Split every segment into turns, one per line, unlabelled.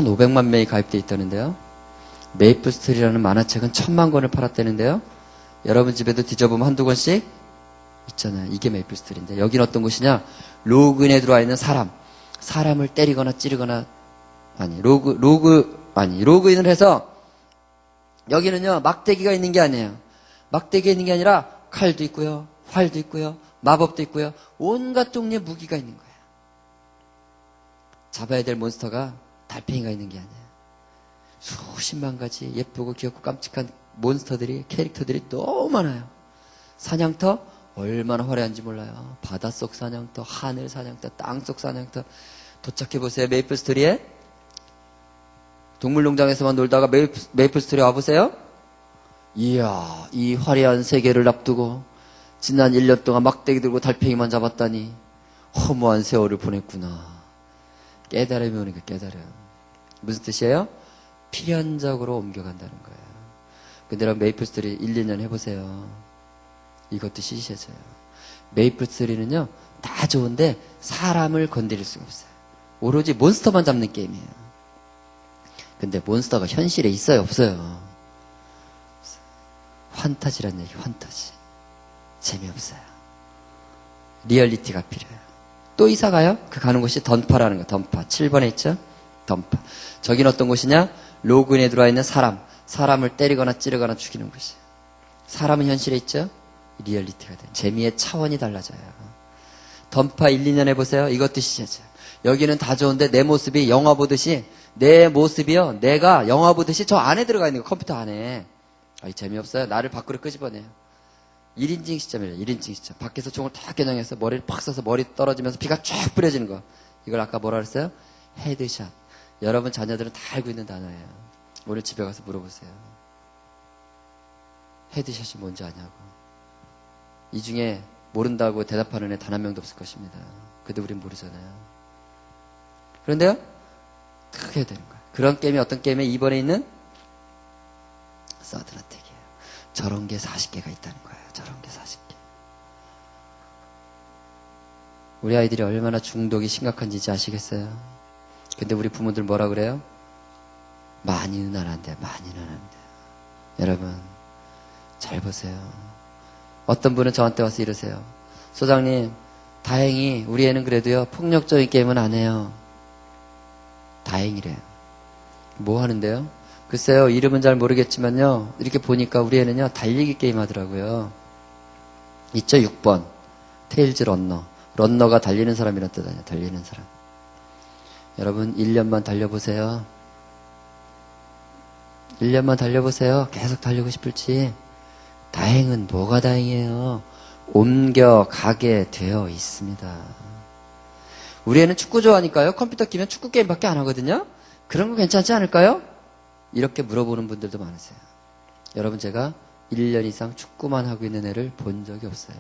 1,500만 명이 가입되어 있다는데요. 메이플 스토리라는 만화책은 1,000만 권을 팔았다는데요. 여러분 집에도 뒤져보면 한두 권씩 있잖아요. 이게 메이플 스토리인데 여긴 어떤 곳이냐? 로그인에 들어와 있는 사람을 때리거나 찌르거나 로그인을 해서 여기는요 막대기가 있는 게 아니에요. 막대기가 있는 게 아니라 칼도 있고요, 활도 있고요, 마법도 있고요, 온갖 종류의 무기가 있는 거예요. 잡아야 될 몬스터가 달팽이가 있는 게 아니에요. 수십만 가지 예쁘고 귀엽고 깜찍한 캐릭터들이 너무 많아요. 사냥터 얼마나 화려한지 몰라요. 바닷속 사냥터, 하늘 사냥터, 땅속 사냥터. 도착해보세요. 메이플 스토리에 동물농장에서만 놀다가 메이플 스토리 와보세요. 이야, 이 화려한 세계를 앞두고 지난 1년 동안 막대기 들고 달팽이만 잡았다니 허무한 세월을 보냈구나. 깨달음이 오는 게 깨달음. 무슨 뜻이에요? 필연적으로 옮겨간다는 거예요. 근데 여러분 메이플 스토리 1, 2년 해보세요. 이것도 시시해져요. 메이플 스토리는요 다 좋은데 사람을 건드릴 수가 없어요. 오로지 몬스터만 잡는 게임이에요. 근데 몬스터가 현실에 있어요, 없어요? 환타지란 얘기, 환타지. 재미없어요. 리얼리티가 필요해요. 또 이사 가요? 그 가는 곳이 던파라는 거, 던파. 7번에 있죠? 던파. 저긴 어떤 곳이냐? 로그인에 들어와 있는 사람을 때리거나 찌르거나 죽이는 곳이에요. 사람은 현실에 있죠? 리얼리티가 돼요. 재미의 차원이 달라져요. 던파 1, 2년 해보세요. 이것도 시시해져요. 여기는 다 좋은데 내 모습이 영화 보듯이 내 모습이요. 내가 영화 보듯이 저 안에 들어가 있는 거, 컴퓨터 안에. 재미없어요. 나를 밖으로 끄집어내요. 1인칭 시점이에요. 1인칭 시점. 밖에서 총을 딱 겨냥해서 머리를 팍 쏴서 머리 떨어지면서 피가 쫙 뿌려지는 거. 이걸 아까 뭐라 그랬어요? 헤드샷. 여러분 자녀들은 다 알고 있는 단어예요. 오늘 집에 가서 물어보세요. 헤드샷이 뭔지 아냐고. 이 중에 모른다고 대답하는 애 단 한 명도 없을 것입니다. 근데 우린 모르잖아요. 그런데요, 크게 되는 거예요. 그런 게임이 어떤 게임에 2번에 있는 서드어택이에요. 저런 게 40개가 있다는 거예요. 저런 게 40개. 우리 아이들이 얼마나 중독이 심각한지 이제 아시겠어요? 근데 우리 부모들 뭐라 그래요? 많이는 안 한대요. 많이는 안 한대요. 여러분 잘 보세요. 어떤 분은 저한테 와서 이러세요. 소장님, 다행히 우리 애는 그래도요 폭력적인 게임은 안 해요. 다행이래요. 뭐 하는데요? 글쎄요, 이름은 잘 모르겠지만요, 이렇게 보니까 우리 애는요 달리기 게임 하더라고요. 있죠? 6번 테일즈 런너. 런너가 달리는 사람이란 뜻 아니에요. 달리는 사람. 여러분 1년만 달려보세요. 1년만 달려보세요. 계속 달리고 싶을지. 다행은 뭐가 다행이에요? 옮겨가게 되어 있습니다. 우리 애는 축구 좋아하니까요, 컴퓨터 끼면 축구 게임밖에 안 하거든요. 그런 거 괜찮지 않을까요? 이렇게 물어보는 분들도 많으세요. 여러분, 제가 1년 이상 축구만 하고 있는 애를 본 적이 없어요.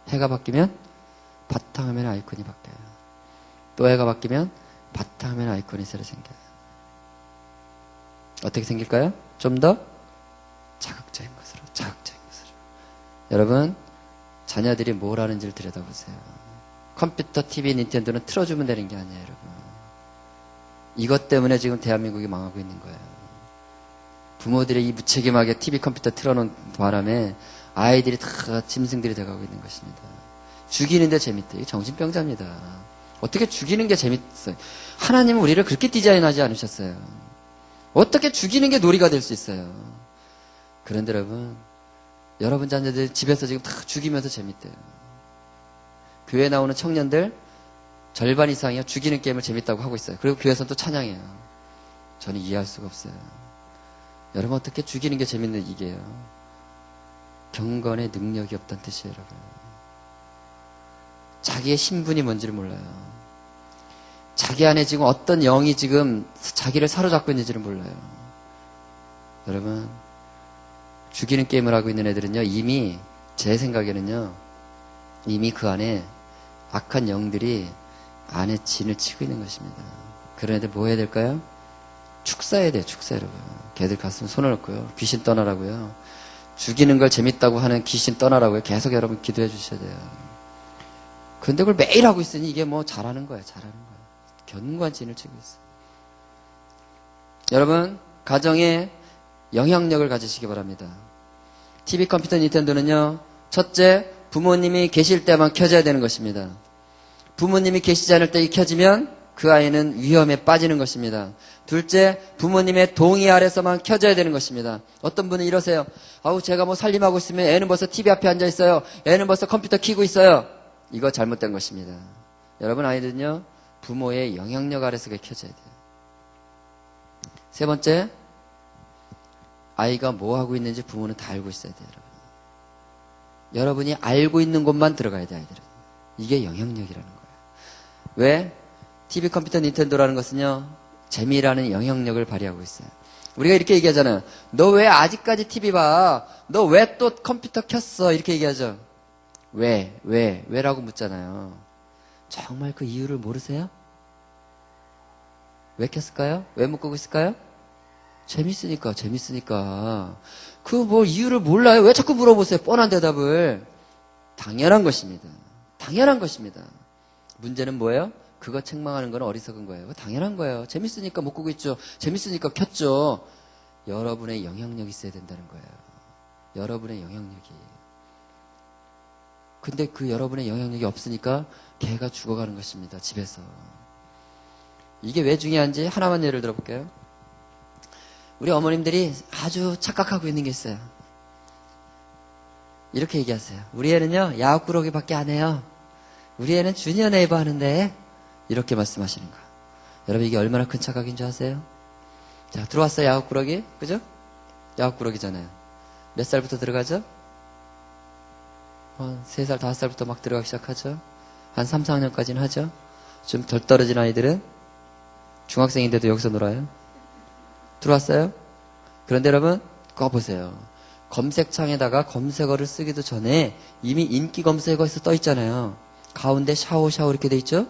해가 바뀌면 바탕화면 아이콘이 바뀌어요. 또 해가 바뀌면 바탕화면 아이콘이 새로 생겨요. 어떻게 생길까요? 좀 더 자극적인 것으로. 여러분, 자녀들이 뭘 하는지를 들여다보세요. 컴퓨터, TV, 닌텐도는 틀어주면 되는 게 아니에요, 여러분. 이것 때문에 지금 대한민국이 망하고 있는 거예요. 부모들이 이 무책임하게 TV, 컴퓨터 틀어놓은 바람에 아이들이 다 짐승들이 돼가고 있는 것입니다. 죽이는데 재밌대. 이게 정신병자입니다. 어떻게 죽이는 게 재밌어요? 하나님은 우리를 그렇게 디자인하지 않으셨어요. 어떻게 죽이는 게 놀이가 될 수 있어요? 그런데 여러분 자녀들 집에서 지금 다 죽이면서 재밌대요. 교회에 나오는 청년들 절반 이상이요 죽이는 게임을 재밌다고 하고 있어요. 그리고 교회에서는 또 찬양해요. 저는 이해할 수가 없어요. 여러분, 어떻게 죽이는 게 재밌는 이게요? 경건의 능력이 없다는 뜻이에요, 여러분. 자기의 신분이 뭔지를 몰라요. 자기 안에 지금 어떤 영이 지금 자기를 사로잡고 있는지를 몰라요. 여러분, 죽이는 게임을 하고 있는 애들은요, 이미 제 생각에는요, 이미 그 안에 악한 영들이 안에 진을 치고 있는 것입니다. 그런 애들 뭐 해야 될까요? 축사해야 돼요, 축사, 여러분. 걔들 가슴에 손을 얹고요, 귀신 떠나라고요. 죽이는 걸 재밌다고 하는 귀신 떠나라고요. 계속 여러분 기도해 주셔야 돼요. 그런데 그걸 매일 하고 있으니 이게 뭐 잘하는 거예요, 잘하는 거예요. 견고한 진을 치고 있어요. 여러분, 가정에 영향력을 가지시기 바랍니다. TV, 컴퓨터, 닌텐도는요, 첫째, 부모님이 계실 때만 켜져야 되는 것입니다. 부모님이 계시지 않을 때 켜지면 그 아이는 위험에 빠지는 것입니다. 둘째, 부모님의 동의 아래서만 켜져야 되는 것입니다. 어떤 분은 이러세요. 아우, 제가 뭐 살림하고 있으면 애는 벌써 TV 앞에 앉아 있어요. 애는 벌써 컴퓨터 켜고 있어요. 이거 잘못된 것입니다. 여러분, 아이들은요, 부모의 영향력 아래서 켜져야 돼요. 세 번째, 아이가 뭐 하고 있는지 부모는 다 알고 있어야 돼요. 여러분이 알고 있는 곳만 들어가야 돼요, 아이들은. 이게 영향력이라는 거예요. 왜? TV, 컴퓨터, 닌텐도라는 것은요, 재미라는 영향력을 발휘하고 있어요. 우리가 이렇게 얘기하잖아요. 너 왜 아직까지 TV 봐? 너 왜 또 컴퓨터 켰어? 이렇게 얘기하죠. 왜라고 묻잖아요. 정말 그 이유를 모르세요? 왜 켰을까요? 왜 못 끄고 있을까요? 재밌으니까. 그 뭐 이유를 몰라요? 왜 자꾸 물어보세요? 뻔한 대답을. 당연한 것입니다. 문제는 뭐예요? 그거 책망하는 건 어리석은 거예요. 당연한 거예요. 재밌으니까 못 끄고 있죠. 재밌으니까 켰죠. 여러분의 영향력이 있어야 된다는 거예요. 여러분의 영향력이. 근데 그 여러분의 영향력이 없으니까 개가 죽어가는 것입니다. 집에서. 이게 왜 중요한지 하나만 예를 들어볼게요. 우리 어머님들이 아주 착각하고 있는 게 있어요. 이렇게 얘기하세요. 우리 애는요, 야구꾸러기밖에 안 해요. 우리 애는 주니어 네이버 하는데, 이렇게 말씀하시는 거예요. 여러분, 이게 얼마나 큰 착각인 줄 아세요? 자, 들어왔어요, 야구꾸러기. 그죠? 야구꾸러기잖아요. 몇 살부터 들어가죠? 3살, 5살부터 막 들어가기 시작하죠? 한 3, 4학년까지는 하죠? 좀 덜 떨어진 아이들은 중학생인데도 여기서 놀아요. 들어왔어요? 그런데 여러분, 그거 보세요. 검색창에다가 검색어를 쓰기도 전에 이미 인기 검색어에서 떠 있잖아요. 가운데 샤워 이렇게 돼 있죠?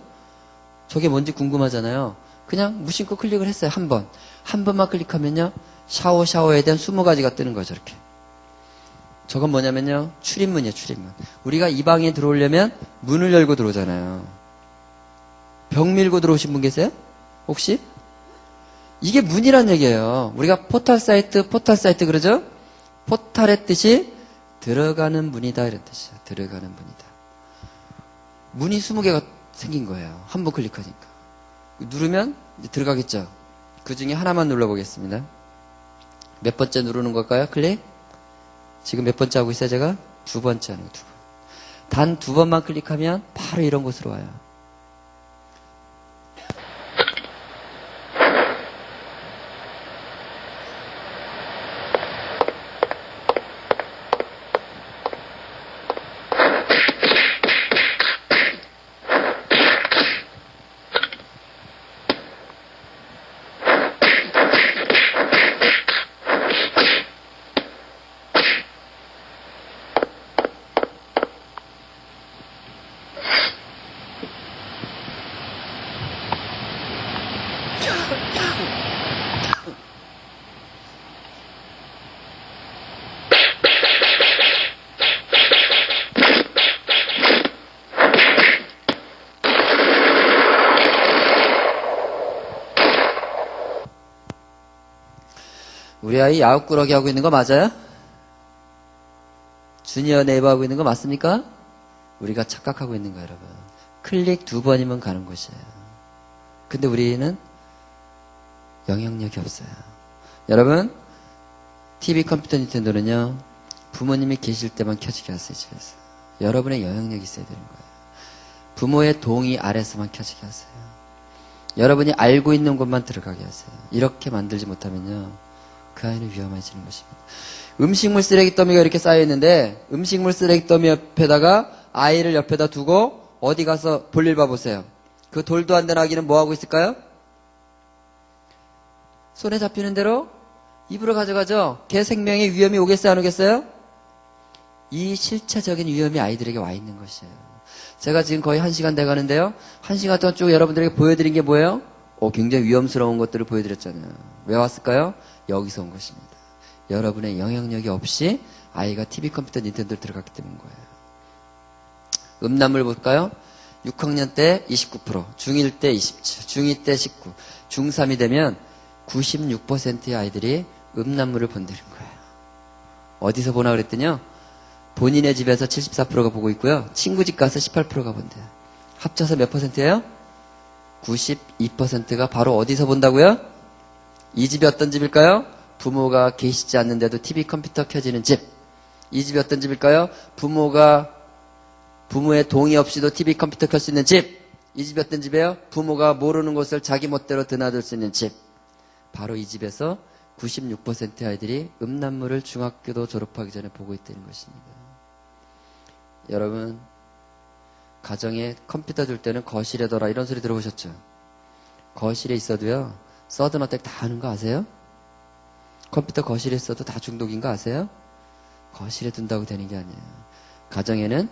저게 뭔지 궁금하잖아요. 그냥 무심코 클릭을 했어요. 한 번만 클릭하면요, 샤워에 대한 20가지가 뜨는 거죠. 이렇게. 저건 뭐냐면요, 출입문이에요. 출입문. 우리가 이 방에 들어오려면 문을 열고 들어오잖아요. 벽 밀고 들어오신 분 계세요? 혹시? 이게 문이란 얘기예요. 우리가 포털 사이트 그러죠? 포탈의 뜻이 들어가는 문이다, 이런 뜻이에요. 들어가는 문이다. 문이 20개가 생긴 거예요. 한 번 클릭하니까. 누르면 이제 들어가겠죠. 그 중에 하나만 눌러보겠습니다. 몇 번째 누르는 걸까요? 클릭? 지금 몇 번째 하고 있어요, 제가? 2번째 하는 거, 2번. 단 2번만 클릭하면 바로 이런 곳으로 와요. 우리 아이 야구꾸러기 하고 있는 거 맞아요? 주니어 네이버 하고 있는 거 맞습니까? 우리가 착각하고 있는 거예요, 여러분. 클릭 2번이면 가는 곳이에요. 근데 우리는 영향력이 없어요. 여러분, TV, 컴퓨터, 닌텐도는요, 부모님이 계실 때만 켜지게 하세요, 집에서. 여러분의 영향력이 있어야 되는 거예요. 부모의 동의 아래서만 켜지게 하세요. 여러분이 알고 있는 곳만 들어가게 하세요. 이렇게 만들지 못하면요, 그 아이는 위험해지는 것입니다. 음식물 쓰레기 더미가 이렇게 쌓여있는데, 음식물 쓰레기 더미 옆에다가 아이를 옆에다 두고 어디 가서 볼일 봐보세요. 그 돌도 안 된 아기는 뭐 하고 있을까요? 손에 잡히는 대로 입으로 가져가죠. 걔 생명에 위험이 오겠어요, 안 오겠어요? 이 실체적인 위험이 아이들에게 와 있는 것이에요. 제가 지금 거의 1시간 돼 가는데요, 1시간 동안 쭉 여러분들에게 보여드린 게 뭐예요? 굉장히 위험스러운 것들을 보여드렸잖아요. 왜 왔을까요? 여기서 온 것입니다. 여러분의 영향력이 없이 아이가 TV, 컴퓨터, 닌텐도를 들어갔기 때문인 거예요. 음란물 볼까요? 6학년 때 29%, 중1 때 27%, 중2 때 19%, 중3이 되면 96%의 아이들이 음란물을 본다는 거예요. 어디서 보나 그랬더니요. 본인의 집에서 74%가 보고 있고요. 친구 집 가서 18%가 본대요. 합쳐서 몇 %예요? 92%가 바로 어디서 본다고요? 이 집이 어떤 집일까요? 부모가 계시지 않는데도 TV 컴퓨터 켜지는 집. 이 집이 어떤 집일까요? 부모의 동의 없이도 TV 컴퓨터 켤 수 있는 집. 이 집이 어떤 집이에요? 부모가 모르는 곳을 자기 멋대로 드나들 수 있는 집. 바로 이 집에서 96%의 아이들이 음란물을 중학교도 졸업하기 전에 보고 있다는 것입니다. 여러분, 가정에 컴퓨터 둘 때는 거실에 둬라 이런 소리 들어보셨죠? 거실에 있어도요, 서든 어택 다 하는 거 아세요? 컴퓨터 거실에 있어도 다 중독인 거 아세요? 거실에 둔다고 되는 게 아니에요. 가정에는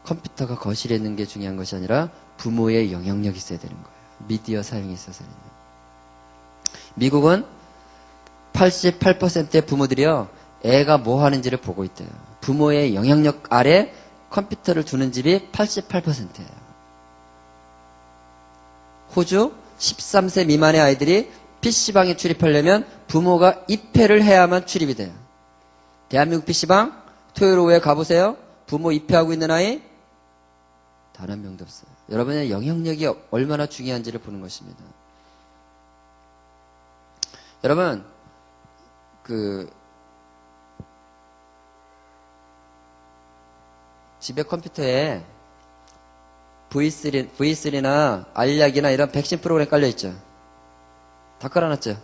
컴퓨터가 거실에 있는 게 중요한 것이 아니라 부모의 영향력이 있어야 되는 거예요. 미디어 사용이 있어서는요. 미국은 88%의 부모들이요, 애가 뭐 하는지를 보고 있대요. 부모의 영향력 아래 컴퓨터를 두는 집이 88%예요. 호주 13세 미만의 아이들이 PC방에 출입하려면 부모가 입회를 해야만 출입이 돼요. 대한민국 PC방 토요일 오후에 가보세요. 부모 입회하고 있는 아이 단 한 명도 없어요. 여러분의 영향력이 얼마나 중요한지를 보는 것입니다. 여러분, 집에 컴퓨터에 V3나 알약이나 이런 백신 프로그램 깔려있죠. 다 깔아놨죠.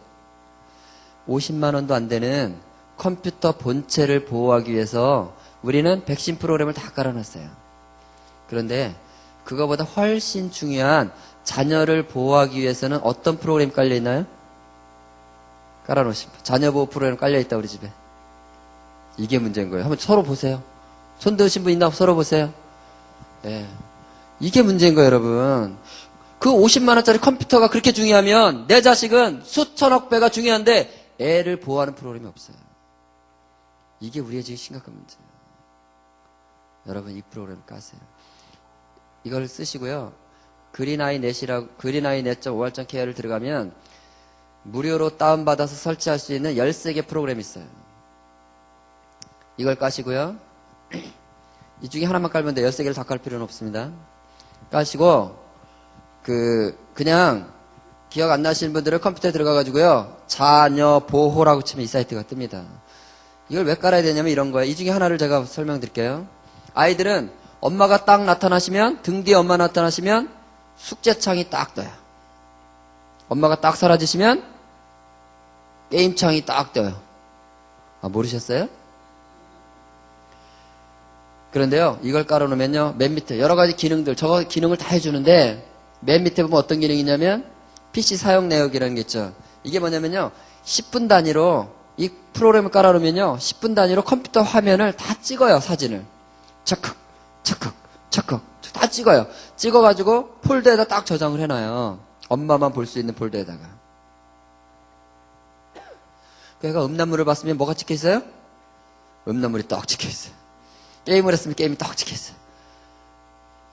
50만 원도 안 되는 컴퓨터 본체를 보호하기 위해서 우리는 백신 프로그램을 다 깔아놨어요. 그런데 그거보다 훨씬 중요한 자녀를 보호하기 위해서는 어떤 프로그램이 깔려있나요? 깔아놓으신 분. 자녀 보호 프로그램 깔려있다 우리 집에. 이게 문제인 거예요. 한번 서로 보세요. 손 드신 분 있나? 서로 보세요. 네. 이게 문제인 거예요, 여러분. 그 50만 원짜리 컴퓨터가 그렇게 중요하면 내 자식은 수천억 배가 중요한데 애를 보호하는 프로그램이 없어요. 이게 우리의 지금 심각한 문제예요. 여러분, 이 프로그램 까세요. 이걸 쓰시고요. 그린아이넷.or.kr를 들어가면 무료로 다운받아서 설치할 수 있는 13개 프로그램이 있어요. 이걸 까시고요. 이 중에 하나만 깔면 돼요. 13개를 다 깔 필요는 없습니다. 까시고, 그냥 기억 안 나시는 분들은 컴퓨터에 들어가가지고요. 자녀 보호라고 치면 이 사이트가 뜹니다. 이걸 왜 깔아야 되냐면 이런 거예요. 이 중에 하나를 제가 설명드릴게요. 아이들은 엄마가 딱 나타나시면, 등 뒤에 엄마 나타나시면 숙제창이 딱 떠요. 엄마가 딱 사라지시면 게임창이 딱 떠요. 아, 모르셨어요? 그런데요, 이걸 깔아놓으면요, 맨 밑에 여러 가지 기능들, 저거 기능을 다 해주는데, 맨 밑에 보면 어떤 기능이 있냐면, PC 사용 내역이라는 게 있죠. 이게 뭐냐면요, 10분 단위로, 이 프로그램을 깔아놓으면요, 10분 단위로 컴퓨터 화면을 다 찍어요, 사진을. 착각, 착각, 착각, 다 찍어요. 찍어가지고 폴더에다 딱 저장을 해놔요. 엄마만 볼 수 있는 폴더에다가. 그러니까 음란물을 봤으면 뭐가 찍혀있어요? 음란물이 딱 찍혀있어요. 게임을 했으면 게임이 딱 찍혀있어요.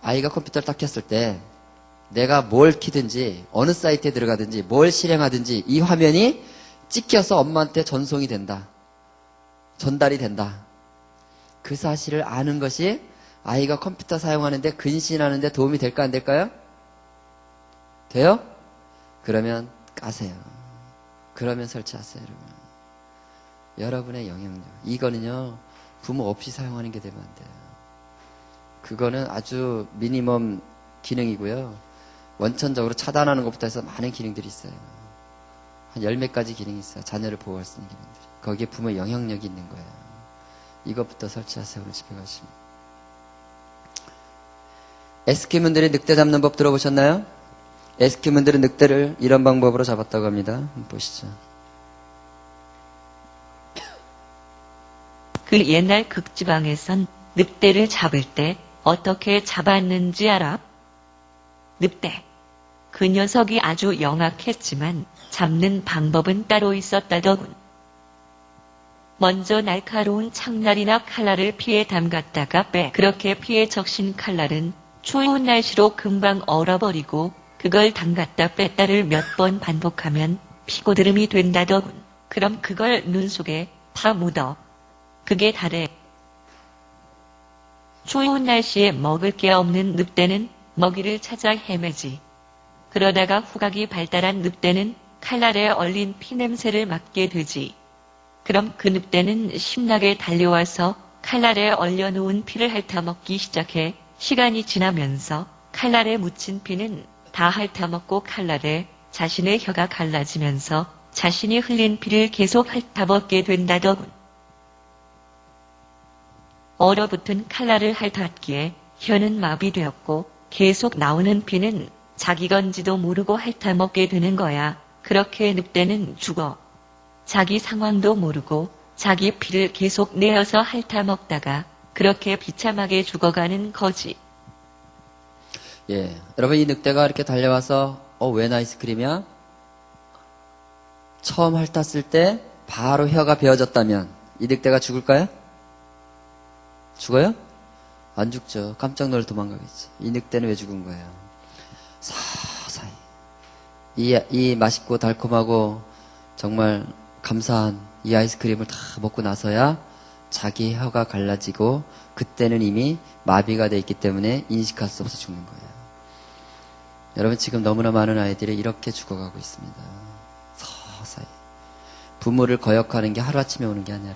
아이가 컴퓨터를 딱 켰을 때 내가 뭘 키든지 어느 사이트에 들어가든지 뭘 실행하든지 이 화면이 찍혀서 엄마한테 전송이 된다. 전달이 된다. 그 사실을 아는 것이 아이가 컴퓨터 사용하는데 근신하는데 도움이 될까 안 될까요? 돼요? 그러면 까세요. 그러면 설치하세요, 여러분. 여러분의 영향력. 이거는요, 부모 없이 사용하는 게 되면 안 돼요. 그거는 아주 미니멈 기능이고요. 원천적으로 차단하는 것부터 해서 많은 기능들이 있어요. 한 10몇 가지 기능이 있어요. 자녀를 보호할 수 있는 기능들이. 거기에 부모의 영향력이 있는 거예요. 이것부터 설치하세요. 오늘 집에 가시면. 에스키문들이 늑대 잡는 법 들어보셨나요? 에스키문들은 늑대를 이런 방법으로 잡았다고 합니다. 한번 보시죠.
그 옛날 극지방에선 늑대를 잡을 때 어떻게 잡았는지 알아? 늑대. 그 녀석이 아주 영악했지만 잡는 방법은 따로 있었다더군. 먼저 날카로운 창날이나 칼날을 피에 담갔다가 빼. 그렇게 피에 적신 칼날은 추운 날씨로 금방 얼어버리고 그걸 담갔다 뺐다를 몇 번 반복하면 피고드름이 된다더군. 그럼 그걸 눈 속에 파묻어. 그게 다래. 추운 날씨에 먹을 게 없는 늑대는 먹이를 찾아 헤매지. 그러다가 후각이 발달한 늑대는 칼날에 얼린 피냄새를 맡게 되지. 그럼 그 늑대는 신나게 달려와서 칼날에 얼려놓은 피를 핥아먹기 시작해. 시간이 지나면서 칼날에 묻힌 피는 다 핥아먹고 칼날에 자신의 혀가 갈라지면서 자신이 흘린 피를 계속 핥아먹게 된다더군. 얼어붙은 칼날을 핥았기에 혀는 마비되었고 계속 나오는 피는 자기 건지도 모르고 핥아먹게 되는 거야. 그렇게 늑대는 죽어. 자기 상황도 모르고 자기 피를 계속 내어서 핥아먹다가 그렇게 비참하게 죽어가는 거지.
예. 여러분, 이 늑대가 이렇게 달려와서, 웬 아이스크림이야? 처음 핥았을 때 바로 혀가 베어졌다면 이 늑대가 죽을까요? 죽어요? 안 죽죠. 깜짝 놀라 도망가겠지. 이 늑대는 왜 죽은 거예요? 서서히. 이 맛있고 달콤하고 정말 감사한 이 아이스크림을 다 먹고 나서야 자기 혀가 갈라지고 그때는 이미 마비가 돼 있기 때문에 인식할 수 없어 죽는 거예요. 여러분, 지금 너무나 많은 아이들이 이렇게 죽어가고 있습니다. 서서히. 부모를 거역하는 게 하루아침에 오는 게 아니라,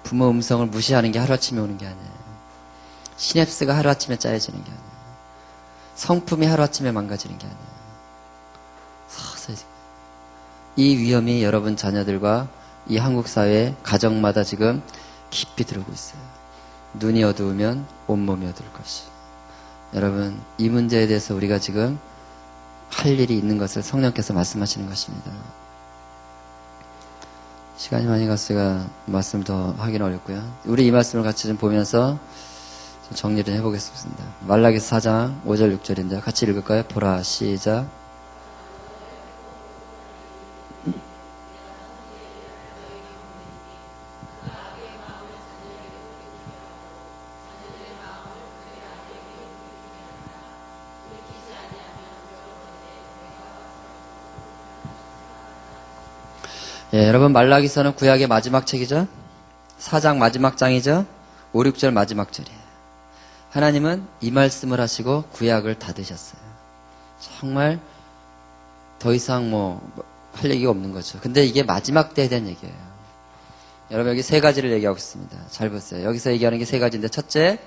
부모 음성을 무시하는 게 하루아침에 오는 게 아니에요. 시냅스가 하루아침에 짜여지는 게 아니에요. 성품이 하루아침에 망가지는 게 아니에요. 서서히. 이 위험이 여러분 자녀들과 이 한국 사회 가정마다 지금 깊이 들어오고 있어요. 눈이 어두우면 온몸이 어두울 것이. 여러분, 이 문제에 대해서 우리가 지금 할 일이 있는 것을 성령께서 말씀하시는 것입니다. 시간이 많이 갔으니까 말씀 더 하기는 어렵고요. 우리 이 말씀을 같이 좀 보면서 좀 정리를 해보겠습니다. 말라기서 4장 5절 6절인데 같이 읽을까요? 보라, 시작. 예, 여러분, 말라기서는 구약의 마지막 책이죠? 4장 마지막 장이죠? 5, 6절 마지막 절이에요. 하나님은 이 말씀을 하시고 구약을 닫으셨어요. 정말 더 이상 할 얘기가 없는 거죠. 근데 이게 마지막 때에 대한 얘기예요. 여러분, 여기 세 가지를 얘기하고 있습니다. 잘 보세요. 여기서 얘기하는 게 세 가지인데, 첫째,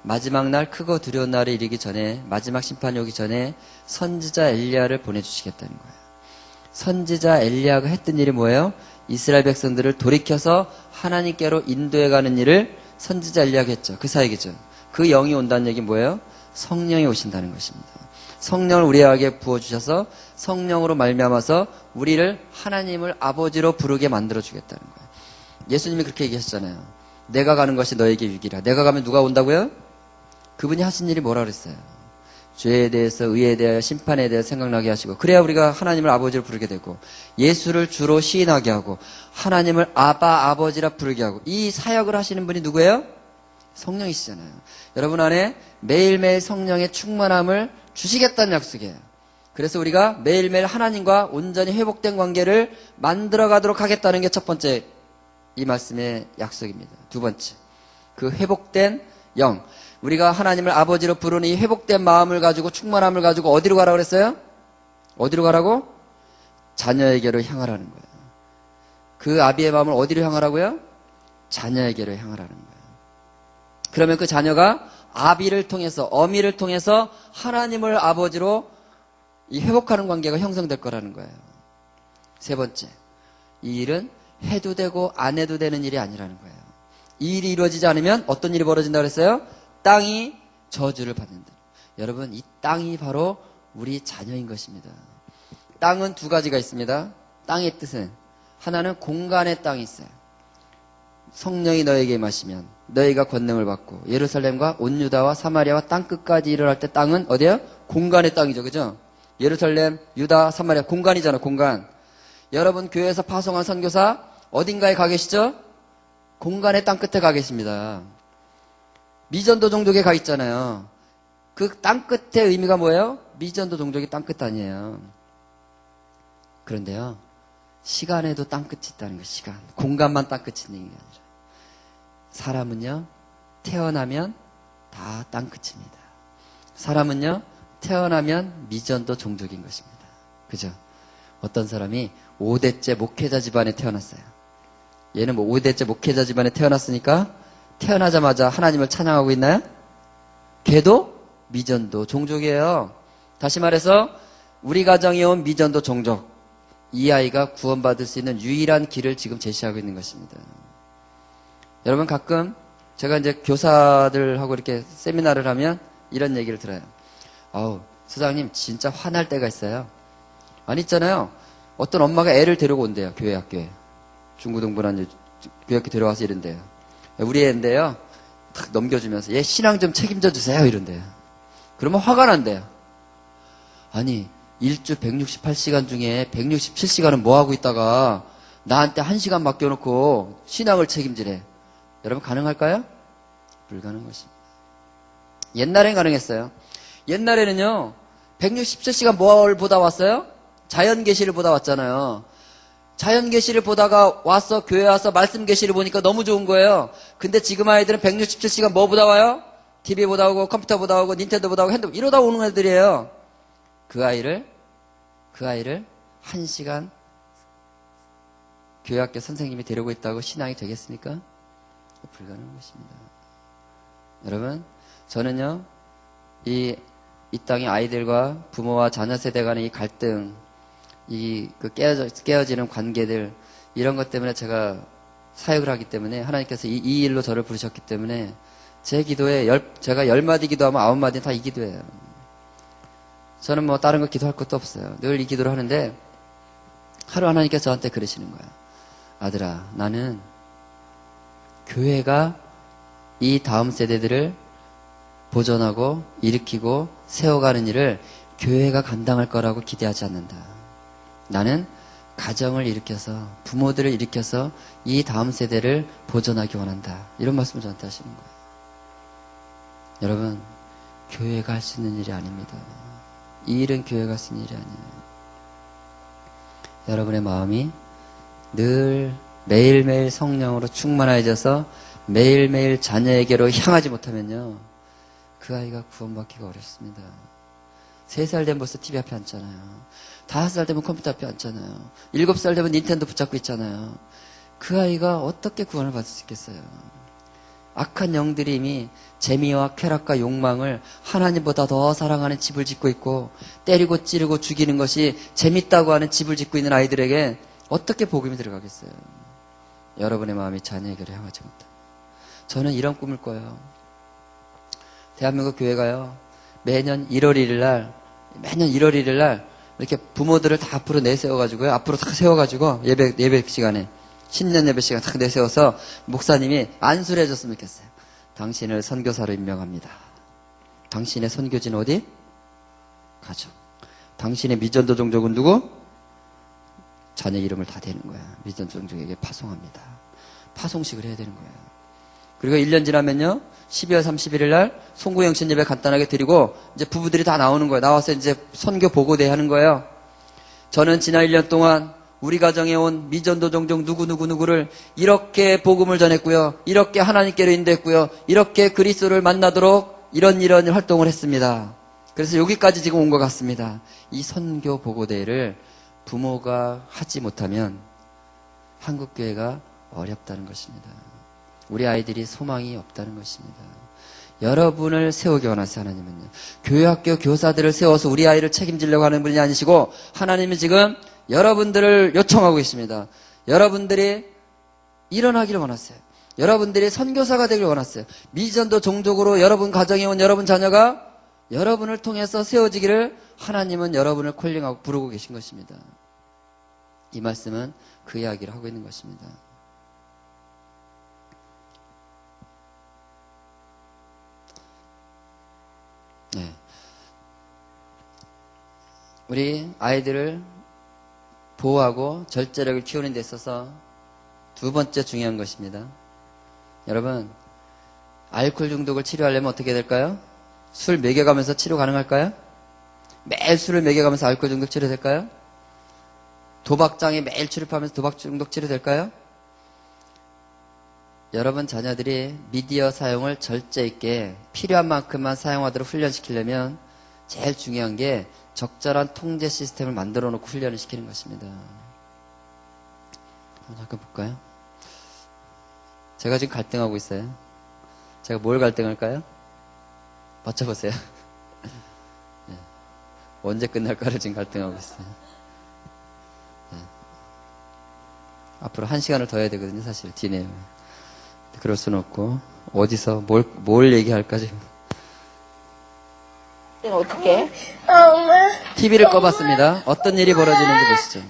마지막 날 크고 두려운 날이 이르기 전에, 마지막 심판이 오기 전에 선지자 엘리야를 보내주시겠다는 거예요. 선지자 엘리야가 했던 일이 뭐예요? 이스라엘 백성들을 돌이켜서 하나님께로 인도해가는 일을 선지자 엘리야가 했죠. 그 사역이죠. 그 영이 온다는 얘기는 뭐예요? 성령이 오신다는 것입니다. 성령을 우리에게 부어주셔서 성령으로 말미암아서 우리를 하나님을 아버지로 부르게 만들어주겠다는 거예요. 예수님이 그렇게 얘기하셨잖아요. 내가 가는 것이 너에게 유익이라. 내가 가면 누가 온다고요? 그분이 하신 일이 뭐라 그랬어요? 죄에 대해서, 의에 대하여, 심판에 대해서 생각나게 하시고, 그래야 우리가 하나님을 아버지로 부르게 되고, 예수를 주로 시인하게 하고, 하나님을 아버지라 부르게 하고, 이 사역을 하시는 분이 누구예요? 성령이시잖아요. 여러분 안에 매일매일 성령의 충만함을 주시겠다는 약속이에요. 그래서 우리가 매일매일 하나님과 온전히 회복된 관계를 만들어 가도록 하겠다는 게 첫 번째 이 말씀의 약속입니다. 두 번째, 그 회복된 영. 우리가 하나님을 아버지로 부르는 이 회복된 마음을 가지고 충만함을 가지고 어디로 가라고 그랬어요? 어디로 가라고? 자녀에게로 향하라는 거예요. 그 아비의 마음을 어디로 향하라고요? 자녀에게로 향하라는 거예요. 그러면 그 자녀가 아비를 통해서, 어미를 통해서 하나님을 아버지로 이 회복하는 관계가 형성될 거라는 거예요. 세 번째, 이 일은 해도 되고 안 해도 되는 일이 아니라는 거예요. 이 일이 이루어지지 않으면 어떤 일이 벌어진다고 그랬어요? 땅이 저주를 받는다. 여러분, 이 땅이 바로 우리 자녀인 것입니다. 땅은 두 가지가 있습니다. 땅의 뜻은, 하나는 공간의 땅이 있어요. 성령이 너에게 임하시면 너희가 권능을 받고 예루살렘과 온 유다와 사마리아와 땅끝까지 일어날 때 땅은 어디야? 공간의 땅이죠. 그죠? 예루살렘, 유다, 사마리아 공간이잖아. 공간. 여러분 교회에서 파송한 선교사 어딘가에 가 계시죠? 공간의 땅끝에 가 계십니다. 미전도 종족에 가 있잖아요. 그 땅끝의 의미가 뭐예요? 미전도 종족이 땅끝 아니에요. 그런데요, 시간에도 땅끝이 있다는 거, 시간. 공간만 땅끝이 있는 게 아니라. 사람은요, 태어나면 다 땅끝입니다. 사람은요, 태어나면 미전도 종족인 것입니다. 그죠? 어떤 사람이 5대째 목회자 집안에 태어났어요. 얘는 뭐 5대째 목회자 집안에 태어났으니까 태어나자마자 하나님을 찬양하고 있나요? 걔도 미전도 종족이에요. 다시 말해서 우리 가정에 온 미전도 종족. 이 아이가 구원받을 수 있는 유일한 길을 지금 제시하고 있는 것입니다. 여러분 가끔 제가 이제 교사들하고 이렇게 세미나를 하면 이런 얘기를 들어요. 아우, 소장님 진짜 화날 때가 있어요. 아니 있잖아요. 어떤 엄마가 애를 데리고 온대요. 교회 학교에. 중고등부나 이제 교회 학교 데려와서 이런대요. 우리 애인데요. 탁 넘겨주면서 얘 신앙 좀 책임져 주세요. 이런대요. 그러면 화가 난대요. 아니 일주 168시간 중에 167시간은 뭐하고 있다가 나한테 1시간 맡겨놓고 신앙을 책임지래. 여러분 가능할까요? 불가능한 것입니다. 옛날엔 가능했어요. 옛날에는요 167시간 뭘 보다 왔어요? 자연계시를 보다 왔잖아요. 자연계시를 보다가 와서 교회 와서 말씀계시를 보니까 너무 좋은 거예요. 근데 지금 아이들은 167시간 뭐 보다 와요? TV 보다 오고 컴퓨터 보다 오고 닌텐도 보다 오고 핸드폰 이러다 오는 애들이에요. 그 아이를 1시간 교회학교 선생님이 데리고 있다고 신앙이 되겠습니까? 불가능한 것입니다. 여러분, 저는요, 이 땅의 아이들과 부모와 자녀 세대 간의 이 갈등, 깨어지는 관계들, 이런 것 때문에 제가 사역을 하기 때문에 하나님께서 이 일로 저를 부르셨기 때문에 제 기도에 제가 10마디 기도하면 9마디는 다 이 기도예요. 저는 뭐 다른 거 기도할 것도 없어요. 늘 이 기도를 하는데 하루 하나님께서 저한테 그러시는 거야. 아들아, 나는 교회가 이 다음 세대들을 보존하고 일으키고 세워가는 일을 교회가 감당할 거라고 기대하지 않는다. 나는 가정을 일으켜서 부모들을 일으켜서 이 다음 세대를 보존하기 원한다. 이런 말씀을 저한테 하시는 거예요. 여러분, 교회가 할 수 있는 일이 아닙니다. 이 일은 교회가 할 수 있는 일이 아니에요. 여러분의 마음이 늘 매일매일 성령으로 충만해져서 매일매일 자녀에게로 향하지 못하면요, 그 아이가 구원받기가 어렵습니다. 3살 되면 벌써 TV 앞에 앉잖아요. 5살 되면 컴퓨터 앞에 앉잖아요. 7살 되면 닌텐도 붙잡고 있잖아요. 그 아이가 어떻게 구원을 받을 수 있겠어요? 악한 영들이 이미 재미와 쾌락과 욕망을 하나님보다 더 사랑하는 집을 짓고 있고, 때리고 찌르고 죽이는 것이 재밌다고 하는 집을 짓고 있는 아이들에게 어떻게 복음이 들어가겠어요? 여러분의 마음이 자녀에게로 향하지 못합니다. 저는 이런 꿈을 꿔요. 대한민국 교회가요, 매년 1월 1일 날 이렇게 부모들을 다 앞으로 내세워가지고요, 앞으로 다 세워가지고 예배 시간에 신년 예배 시간 딱 내세워서 목사님이 안수를 해줬으면 좋겠어요. 당신을 선교사로 임명합니다. 당신의 선교지는 어디? 가족. 당신의 미전도 종족은 누구? 자녀 이름을 다 대는 거야. 미전도 종족에게 파송합니다. 파송식을 해야 되는 거예요. 그리고 1년 지나면요, 12월 31일 날 송구영신 예배 간단하게 드리고 이제 부부들이 다 나오는 거예요. 나와서 이제 선교 보고대 하는 거예요. 저는 지난 1년 동안 우리 가정에 온 미전도 종족 누구를 이렇게 복음을 전했고요, 이렇게 하나님께로 인도했고요, 이렇게 그리스도를 만나도록 이런 활동을 했습니다. 그래서 여기까지 지금 온 것 같습니다. 이 선교 보고대회를 부모가 하지 못하면 한국교회가 어렵다는 것입니다. 우리 아이들이 소망이 없다는 것입니다. 여러분을 세우기 원하세요. 하나님은요, 교회학교 교사들을 세워서 우리 아이를 책임지려고 하는 분이 아니시고, 하나님은 지금 여러분들을 요청하고 있습니다. 여러분들이 일어나기를 원하세요. 여러분들이 선교사가 되기를 원하세요. 미전도 종족으로 여러분 가정에 온 여러분 자녀가 여러분을 통해서 세워지기를 하나님은 여러분을 콜링하고 부르고 계신 것입니다. 이 말씀은 그 이야기를 하고 있는 것입니다. 네. 우리 아이들을 보호하고 절제력을 키우는 데 있어서 두 번째 중요한 것입니다. 여러분, 알코올 중독을 치료하려면 어떻게 해야 될까요? 술 먹여가면서 치료 가능할까요? 매일 술을 먹여가면서 알코올 중독 치료될까요? 도박장에 매일 출입하면서 도박 중독 치료될까요? 여러분 자녀들이 미디어 사용을 절제 있게 필요한 만큼만 사용하도록 훈련시키려면 제일 중요한 게 적절한 통제 시스템을 만들어 놓고 훈련을 시키는 것입니다. 잠깐 볼까요? 제가 지금 갈등하고 있어요. 제가 뭘 갈등할까요? 맞춰보세요. 네. 언제 끝날까를 지금 갈등하고 있어요. 네. 앞으로 1시간을 더 해야 되거든요, 사실. 뒤내요. 그럴 수는 없고, 어디서 뭘 얘기할까, 지금.
어떻게?
TV를 꺼봤습니다. 어떤 일이 벌어지는지 보시죠.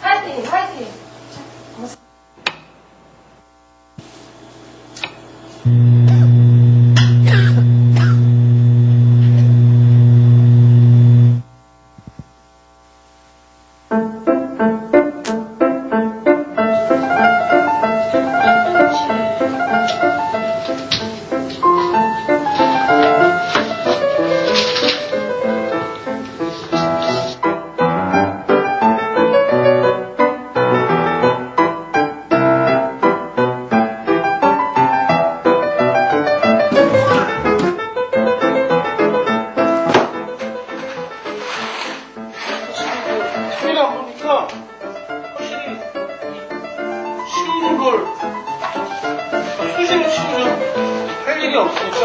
화이팅, 화이팅.
TV를 보니까 확실히 쉬운 걸 수시로 치면 할 일이 없으니까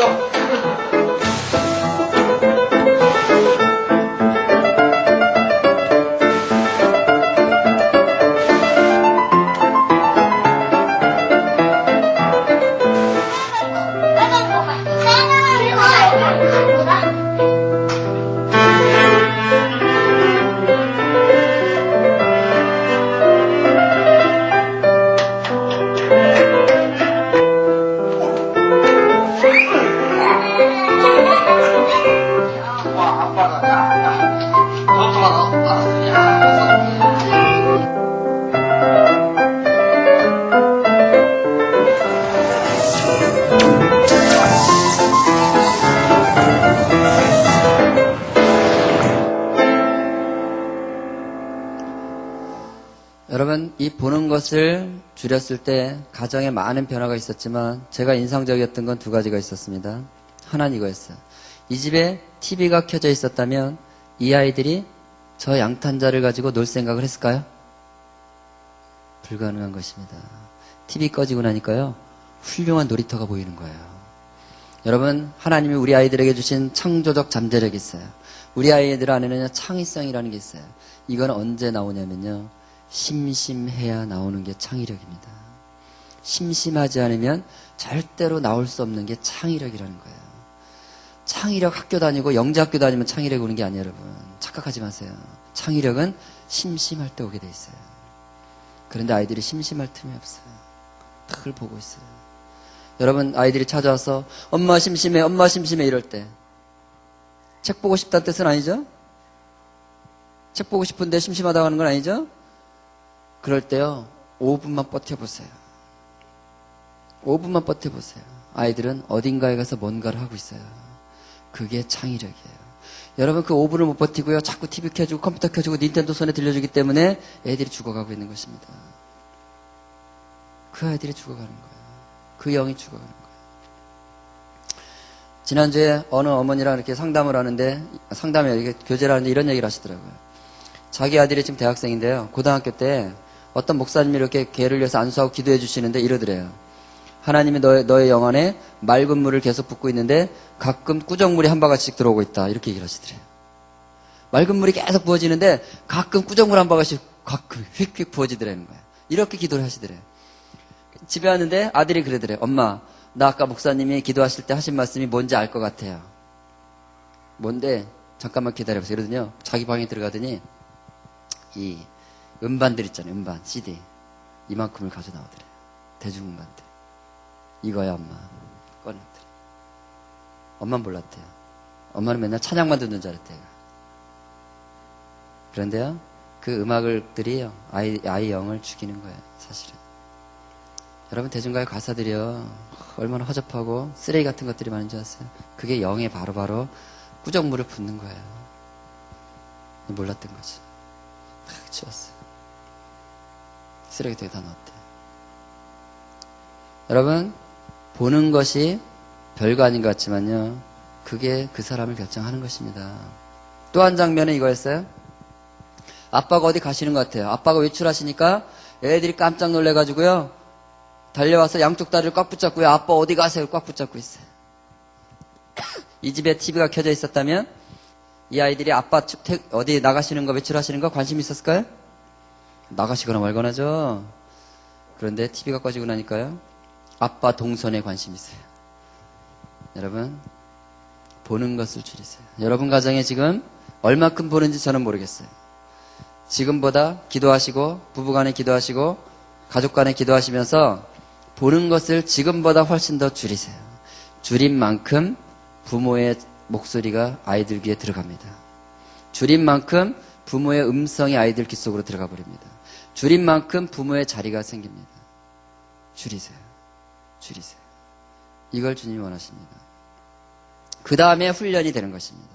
여러분, 이 보는 것을 줄였을 때 가정에 많은 변화가 있었지만 제가 인상적이었던 건 2가지가 있었습니다. 하나는 이거였어요. 이 집에 TV가 켜져 있었다면 이 아이들이 저 양탄자를 가지고 놀 생각을 했을까요? 불가능한 것입니다. TV 꺼지고 나니까요, 훌륭한 놀이터가 보이는 거예요. 여러분, 하나님이 우리 아이들에게 주신 창조적 잠재력이 있어요. 우리 아이들 안에는 창의성이라는 게 있어요. 이건 언제 나오냐면요, 심심해야 나오는 게 창의력입니다. 심심하지 않으면 절대로 나올 수 없는 게 창의력이라는 거예요. 창의력 학교 다니고 영재학교 다니면 창의력 오는 게 아니에요, 여러분. 착각하지 마세요. 창의력은 심심할 때 오게 돼 있어요. 그런데 아이들이 심심할 틈이 없어요. 늘 보고 있어요. 여러분, 아이들이 찾아와서 엄마 심심해, 엄마 심심해 이럴 때 책 보고 싶다는 뜻은 아니죠? 책 보고 싶은데 심심하다고 하는 건 아니죠? 그럴 때요, 5분만 버텨보세요. 5분만 버텨보세요. 아이들은 어딘가에 가서 뭔가를 하고 있어요. 그게 창의력이에요. 여러분, 그 5분을 못 버티고요, 자꾸 TV 켜주고 컴퓨터 켜주고 닌텐도 손에 들려주기 때문에 애들이 죽어가고 있는 것입니다. 그 아이들이 죽어가는 거예요. 그 영이 죽어가는 거예요. 지난주에 어느 어머니랑 이렇게 상담을 하는데, 상담에 이렇게 교제를 하는데 이런 얘기를 하시더라고요. 자기 아들이 지금 대학생인데요, 고등학교 때 어떤 목사님이 이렇게 걔를 위해서 안수하고 기도해 주시는데 이러더래요. 하나님이 너의 영 안에 맑은 물을 계속 붓고 있는데 가끔 꾸정물이 한 바가지씩 들어오고 있다. 이렇게 얘기를 하시더래요. 맑은 물이 계속 부어지는데 가끔 꾸정물 한 바가지씩 가끔 휙휙 부어지더라는 거예요. 이렇게 기도를 하시더래요. 집에 왔는데 아들이 그러더래요. 엄마, 나 아까 목사님이 기도하실 때 하신 말씀이 뭔지 알 것 같아요. 뭔데? 잠깐만 기다려보세요. 이러더니요, 자기 방에 들어가더니 이 음반들 있잖아요. 음반, CD. 이만큼을 가져 나오더래요. 대중음반들. 이거야 엄마. 꺼냈더래. 엄마는 몰랐대요. 엄마는 맨날 찬양만 듣는 줄 알았대요. 그런데요, 그 음악들이 아이 영을 죽이는 거예요, 사실은. 여러분, 대중가요 가사들이요, 얼마나 허접하고 쓰레기 같은 것들이 많은 줄 아세요? 그게 영에 바로바로 꾸정물을 붓는 거예요. 몰랐던 거지. 탁 치웠어요. 쓰레기통에 다 넣었대요. 여러분, 보는 것이 별거 아닌 것 같지만요, 그게 그 사람을 결정하는 것입니다. 또 한 장면은 이거였어요. 아빠가 어디 가시는 것 같아요. 아빠가 외출하시니까 애들이 깜짝 놀래가지고요, 달려와서 양쪽 다리를 꽉 붙잡고요, 아빠 어디 가세요? 꽉 붙잡고 있어요. 이 집에 TV가 켜져 있었다면 이 아이들이 아빠 어디 나가시는 거, 외출하시는 거 관심 있었을까요? 나가시거나 말거나죠. 그런데 TV가 꺼지고 나니까요, 아빠 동선에 관심이 있어요. 여러분, 보는 것을 줄이세요. 여러분 가정에 지금 얼마큼 보는지 저는 모르겠어요. 지금보다 기도하시고, 부부간에 기도하시고, 가족간에 기도하시면서 보는 것을 지금보다 훨씬 더 줄이세요. 줄인 만큼 부모의 목소리가 아이들 귀에 들어갑니다. 줄인 만큼 부모의 음성이 아이들 귀 속으로 들어가 버립니다. 줄인 만큼 부모의 자리가 생깁니다. 줄이세요. 줄이세요. 이걸 주님이 원하십니다. 그 다음에 훈련이 되는 것입니다.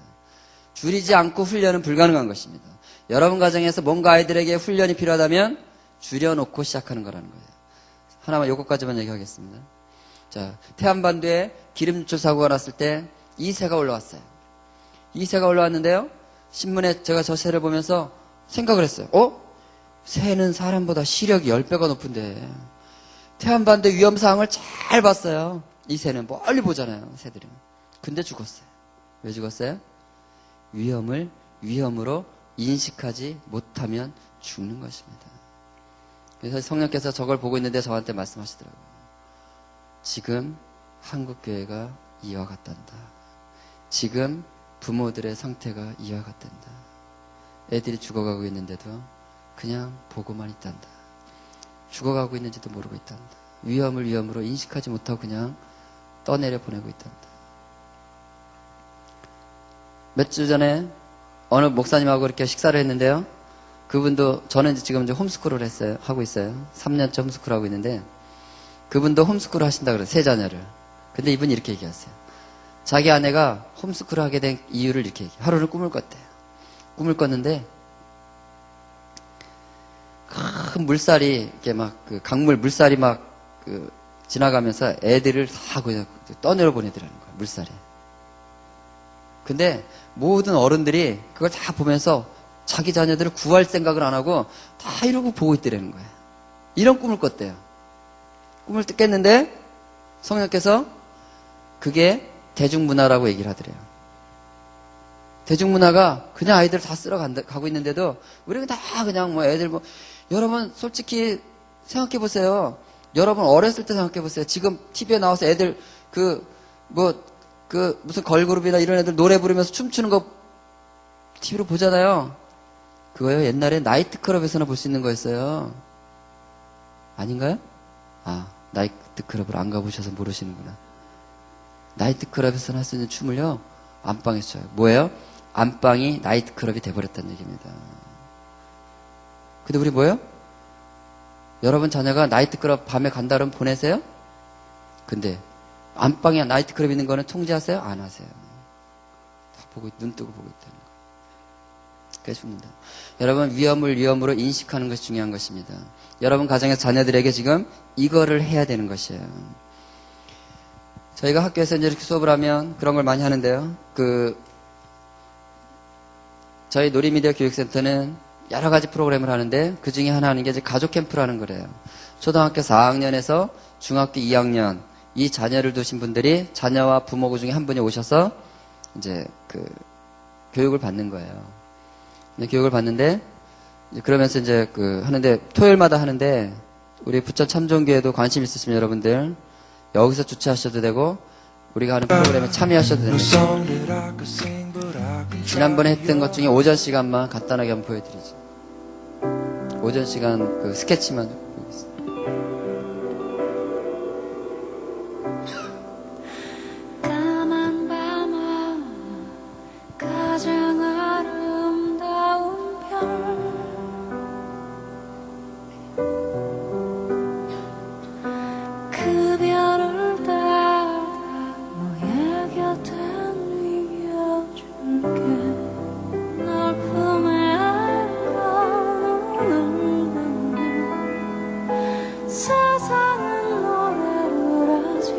줄이지 않고 훈련은 불가능한 것입니다. 여러분 가정에서 뭔가 아이들에게 훈련이 필요하다면 줄여놓고 시작하는 거라는 거예요. 하나만 요것까지만 얘기하겠습니다. 자, 태안반도에 기름줄 사고가 났을 때 이 새가 올라왔어요. 이 새가 올라왔는데요, 신문에 제가 저 새를 보면서 생각을 했어요. 새는 사람보다 시력이 10배가 높은데 태안반도 위험사항을 잘 봤어요. 이 새는 멀리 보잖아요, 새들은. 근데 죽었어요. 왜 죽었어요? 위험을 위험으로 인식하지 못하면 죽는 것입니다. 그래서 성령께서 저걸 보고 있는데 저한테 말씀하시더라고요. 지금 한국교회가 이와 같단다. 지금 부모들의 상태가 이와 같단다. 애들이 죽어가고 있는데도 그냥 보고만 있단다. 죽어가고 있는지도 모르고 있단다. 위험을 위험으로 인식하지 못하고 그냥 떠내려 보내고 있단다. 몇 주 전에 어느 목사님하고 이렇게 식사를 했는데요, 그분도, 저는 지금 이제 홈스쿨을 하고 있어요. 3년째 홈스쿨 하고 있는데, 그분도 홈스쿨을 하신다 그래요, 세 자녀를. 근데 이분이 이렇게 얘기하세요. 자기 아내가 홈스쿨을 하게 된 이유를 이렇게 얘기해요. 하루는 꿈을 꿨대요. 꿈을 꿨는데, 큰 물살이, 이렇게 막, 강물 물살이 막, 지나가면서 애들을 다 그냥 떠내려 보내더라는 거예요, 물살이. 근데 모든 어른들이 그걸 다 보면서 자기 자녀들을 구할 생각을 안 하고 다 이러고 보고 있더라는 거예요. 이런 꿈을 꿨대요. 꿈을 깼는데 성령께서 그게 대중문화라고 얘기를 하더래요. 대중문화가 그냥 아이들을 다 쓸어 가고 있는데도 우리가 다 그냥 뭐 애들 뭐, 여러분 솔직히 생각해 보세요. 여러분 어렸을 때 생각해 보세요. 지금 TV에 나와서 애들 무슨 걸그룹이나 이런 애들 노래 부르면서 춤추는 거 TV로 보잖아요. 그거요, 옛날에 나이트클럽에서나 볼 수 있는 거였어요. 아닌가요? 나이트클럽을 안 가보셔서 모르시는구나. 나이트클럽에서나 할 수 있는 춤을요, 안방에서 춰요. 뭐예요? 안방이 나이트클럽이 돼버렸다는 얘기입니다. 근데 우리 뭐예요? 여러분 자녀가 나이트클럽 밤에 간다 그러면 보내세요? 근데 안방에 나이트클럽 있는 거는 통제하세요? 안 하세요. 다 눈 뜨고 보고 있다는 거예요. 그게 죽는다. 여러분, 위험을 위험으로 인식하는 것이 중요한 것입니다. 여러분 가정에서 자녀들에게 지금 이거를 해야 되는 것이에요. 저희가 학교에서 이제 이렇게 수업을 하면 그런 걸 많이 하는데요. 저희 놀이미디어 교육센터는 여러 가지 프로그램을 하는데 그 중에 하나 하는 게 이제 가족 캠프라는 거래요. 초등학교 4학년에서 중학교 2학년 이 자녀를 두신 분들이 자녀와 부모 중에 한 분이 오셔서 이제 교육을 받는 거예요. 교육을 받는데 그러면서 이제 하는데 토요일마다 하는데 우리 부천 참좋은교회도 관심 있으시면 여러분들 여기서 주최하셔도 되고 우리가 하는 프로그램에 참여하셔도 됩니다. 지난번에 했던 것 중에 오전 시간만 간단하게 한번 보여드리죠. 오전 시간 스케치만 보겠습니다.
이상한 노래를 하지.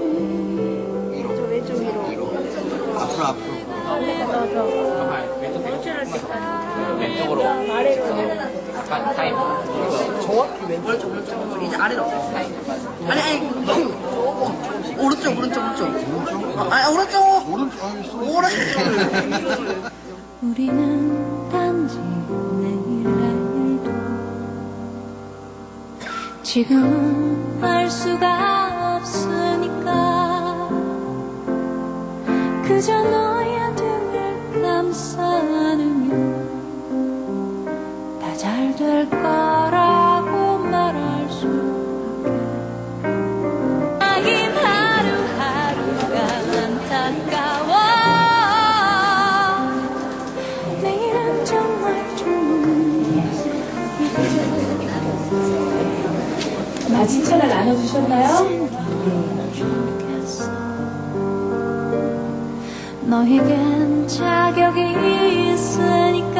왼쪽으로.
이제 아래로. 아니, 오른쪽. 아니, 오른쪽.
우리는 단지 내일도 지금은 알 수가 없으니까 그저 너의 등을 감싸 안으면 다 잘 될 거라고 말할 수밖에. 하긴 하루하루가 안타까워. 내일은 정말 좋은
다 칭찬을 나눠주셨나요?
너에겐 자격이 있으니까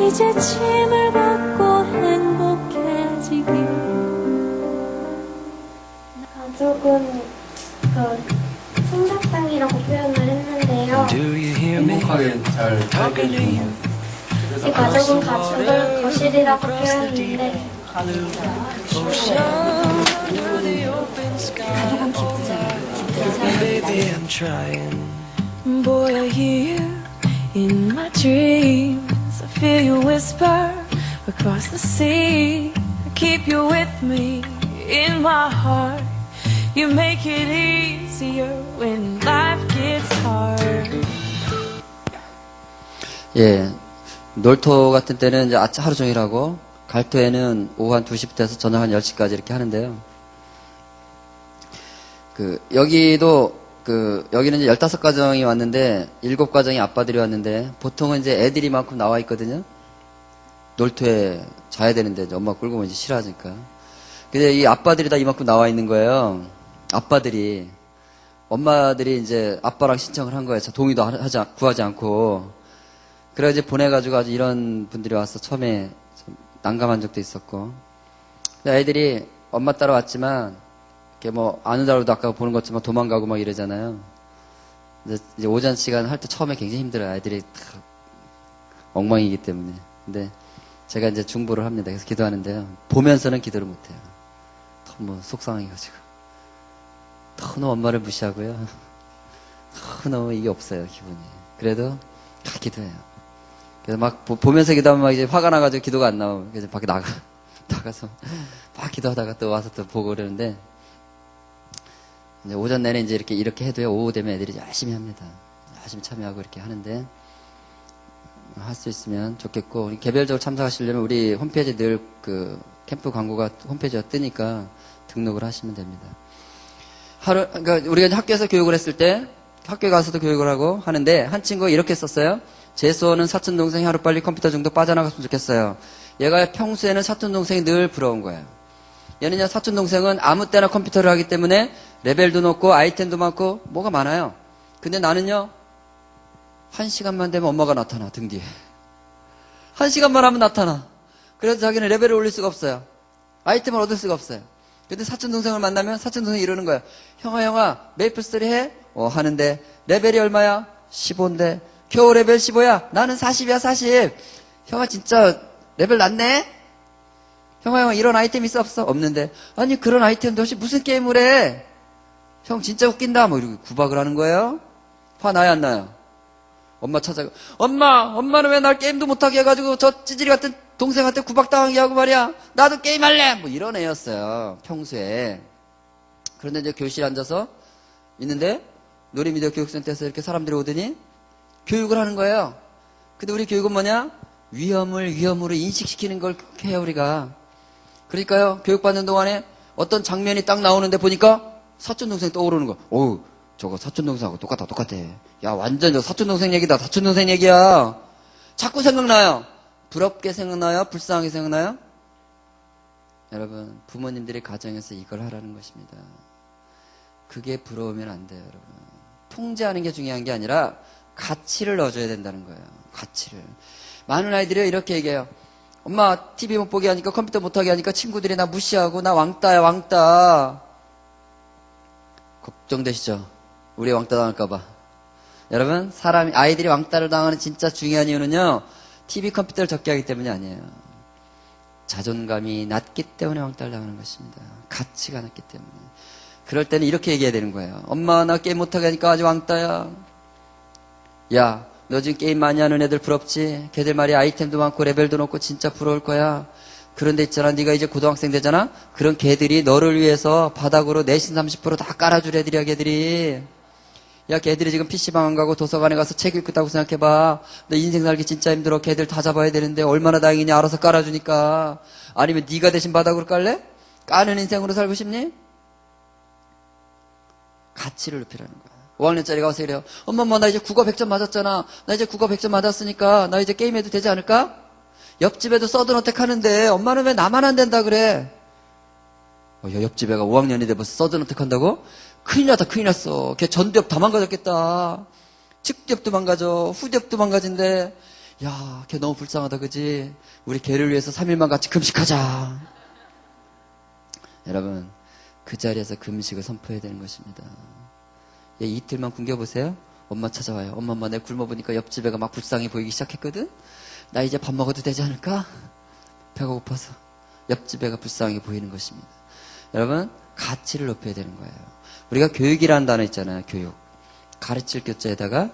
이제 짐을 벗고 행복해지길.
가족은 솜사탕이라고 표현을 했는데요.
행복하게 잘 살게 해주는
이 가족은 가족을 거실이라고 표현했는데
Baby, I'm trying. Boy, I hear you in my dreams. I feel you whisper across the sea. I keep you with me in my heart. You make it easier when life gets hard.
예. 놀토 같은 때는 이제 하루 종일 하고, 갈토에는 오후 한 2시부터 해서 저녁 한 10시까지 이렇게 하는데요. 여기는 이제 15가정이 왔는데, 7가정이 아빠들이 왔는데, 보통은 이제 애들이 만큼 나와 있거든요. 놀토에 자야 되는데, 이제 엄마 끌고 오면 이제 싫어하니까. 근데 이 아빠들이 다 이만큼 나와 있는 거예요. 아빠들이. 엄마들이 이제 아빠랑 신청을 한 거예요. 동의도 구하지 않고. 그래가지고 보내가지고 아주 이런 분들이 와서 처음에 좀 난감한 적도 있었고. 애들이 엄마 따라왔지만, 이렇게 뭐, 안 오다고도 아까 보는 것처럼 도망가고 막 이러잖아요. 이제 오전 시간 할 때 처음에 굉장히 힘들어요. 아이들이 다 엉망이기 때문에. 근데 제가 이제 중보를 합니다. 그래서 기도하는데요. 보면서는 기도를 못해요. 너무 속상해가지고. 너무 엄마를 무시하고요. 너무 이게 없어요, 기분이. 그래도 다 기도해요. 그래서 막 보면서 기도하면 막 이제 화가 나가지고 기도가 안 나오고. 그래서 밖에 나가서 막 기도하다가 또 와서 또 보고 그러는데, 이제 오전 내내 이제 이렇게 해도요, 오후 되면 애들이 열심히 합니다. 열심히 참여하고 이렇게 하는데, 할 수 있으면 좋겠고, 우리 개별적으로 참석하시려면 우리 홈페이지 늘 캠프 광고가 홈페이지가 뜨니까 등록을 하시면 됩니다. 그러니까 우리가 이제 학교에서 교육을 했을 때, 학교에 가서도 교육을 하고 하는데, 한 친구가 이렇게 썼어요. 재수원은 사촌동생이 하루빨리 컴퓨터 중독 빠져나갔으면 좋겠어요. 얘가 평소에는 사촌동생이 늘 부러운 거예요. 얘는요, 사촌동생은 아무 때나 컴퓨터를 하기 때문에 레벨도 높고 아이템도 많고 뭐가 많아요. 근데 나는요, 1시간만 되면 엄마가 나타나, 등 뒤에. 1시간만 하면 나타나. 그래서 자기는 레벨을 올릴 수가 없어요. 아이템을 얻을 수가 없어요. 근데 사촌동생을 만나면 사촌동생이 이러는 거예요. 형아, 메이플스토리 해? 하는데, 레벨이 얼마야? 15인데, 겨우 레벨 15야? 나는 40이야, 40. 형아, 진짜 레벨 낮네? 형아, 이런 아이템 있어, 없어? 없는데. 아니, 그런 아이템도 없이 무슨 게임을 해? 형, 진짜 웃긴다. 뭐, 이렇게 구박을 하는 거예요? 화 나요, 안 나요? 엄마 찾아가. 엄마는 왜 날 게임도 못하게 해가지고 저 찌질이 같은 동생한테 구박당하게 하고 말이야. 나도 게임할래! 뭐 이런 애였어요. 평소에. 그런데 이제 교실에 앉아서 있는데, 놀이미디어 교육센터에서 이렇게 사람들이 오더니, 교육을 하는 거예요. 근데 우리 교육은 뭐냐? 위험으로 인식시키는 걸 해요, 우리가. 그러니까요, 교육받는 동안에 어떤 장면이 딱 나오는데 보니까 사촌동생 떠오르는 거. 어우, 저거 사촌동생하고 똑같아. 야, 완전 저 사촌동생 얘기다. 사촌동생 얘기야. 자꾸 생각나요. 부럽게 생각나요? 불쌍하게 생각나요? 여러분, 부모님들이 가정에서 이걸 하라는 것입니다. 그게 부러우면 안 돼요, 여러분. 통제하는 게 중요한 게 아니라 가치를 넣어줘야 된다는 거예요. 가치를. 많은 아이들이 이렇게 얘기해요. 엄마 TV 못 보게 하니까 컴퓨터 못 하게 하니까 친구들이 나 무시하고 나 왕따야 왕따. 걱정되시죠? 우리 왕따 당할까봐. 여러분 아이들이 왕따를 당하는 진짜 중요한 이유는요, TV 컴퓨터를 적게 하기 때문이 아니에요. 자존감이 낮기 때문에 왕따를 당하는 것입니다. 가치가 낮기 때문에. 그럴 때는 이렇게 얘기해야 되는 거예요. 엄마 나 게임 못하게 하니까 아주 왕따야. 야, 너 지금 게임 많이 하는 애들 부럽지? 걔들 말이야 아이템도 많고 레벨도 높고 진짜 부러울 거야. 그런데 있잖아, 네가 이제 고등학생 되잖아? 그런 걔들이 너를 위해서 바닥으로 내신 30% 다 깔아줄 애들이야, 걔들이. 야, 걔들이 지금 PC방 안 가고 도서관에 가서 책 읽고 있다고 생각해봐. 너 인생 살기 진짜 힘들어. 걔들 다 잡아야 되는데 얼마나 다행이냐. 알아서 깔아주니까. 아니면 네가 대신 바닥으로 깔래? 까는 인생으로 살고 싶니? 가치를 높이라는 거야. 5학년짜리가 와서 이래요. 엄마, 나 이제 국어 100점 맞았잖아. 나 이제 국어 100점 맞았으니까 나 이제 게임해도 되지 않을까? 옆집에도 서든어택 하는데 엄마는 왜 나만 안 된다 그래? 옆집 애가 5학년인데 벌써 서든어택 한다고? 큰일 났다, 큰일 났어. 걔 전두엽 다 망가졌겠다. 측두엽도 망가져, 후두엽도 망가진대. 야, 걔 너무 불쌍하다, 그지? 우리 걔를 위해서 3일만 같이 금식하자. 여러분, 그 자리에서 금식을 선포해야 되는 것입니다. 이틀만 굶겨보세요. 엄마 찾아와요. 엄마, 내가 굶어보니까 옆집 애가 막 불쌍해 보이기 시작했거든? 나 이제 밥 먹어도 되지 않을까? 배가 고파서. 옆집 애가 불쌍해 보이는 것입니다. 여러분, 가치를 높여야 되는 거예요. 우리가 교육이라는 단어 있잖아요. 교육. 가르칠 교자에다가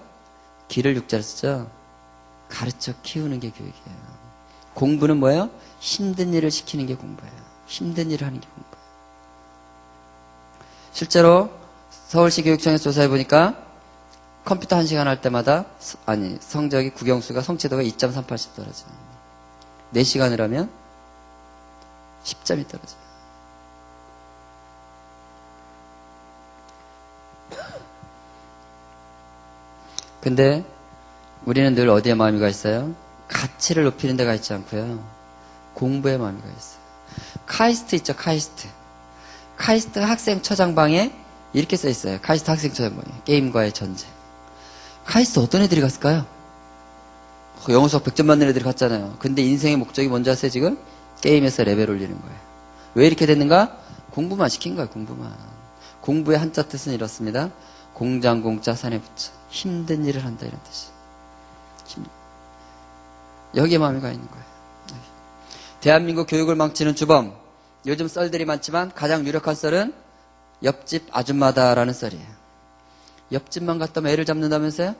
기를 육자를 쓰죠. 가르쳐 키우는 게 교육이에요. 공부는 뭐예요? 힘든 일을 시키는 게 공부예요. 힘든 일을 하는 게 공부예요. 실제로 서울시 교육청에서 조사해 보니까 컴퓨터 1시간 할 때마다 성적이 국영수가 성취도가 2.38씩 떨어져요. 4시간을 하면 10점이 떨어져요. 근데 우리는 늘 어디에 마음이 가 있어요? 가치를 높이는 데가 있지 않고요. 공부에 마음이 가 있어요. 카이스트 있죠, 카이스트. 카이스트 학생 처장방에 이렇게 써 있어요. 카이스트 학생 처장방에. 게임과의 전쟁. 카이스트 어떤 애들이 갔을까요? 영어 수학 100점 맞는 애들이 갔잖아요. 근데 인생의 목적이 뭔지 아세요, 지금? 게임에서 레벨 올리는 거예요. 왜 이렇게 됐는가? 공부만 시킨 거예요, 공부만. 공부의 한자 뜻은 이렇습니다. 공장, 공자, 산에 붙여. 힘든 일을 한다, 이런 뜻이. 여기에 마음이 가 있는 거예요. 대한민국 교육을 망치는 주범. 요즘 썰들이 많지만 가장 유력한 썰은 옆집 아줌마다라는 썰이에요. 옆집만 갔다 오면 애를 잡는다면서요?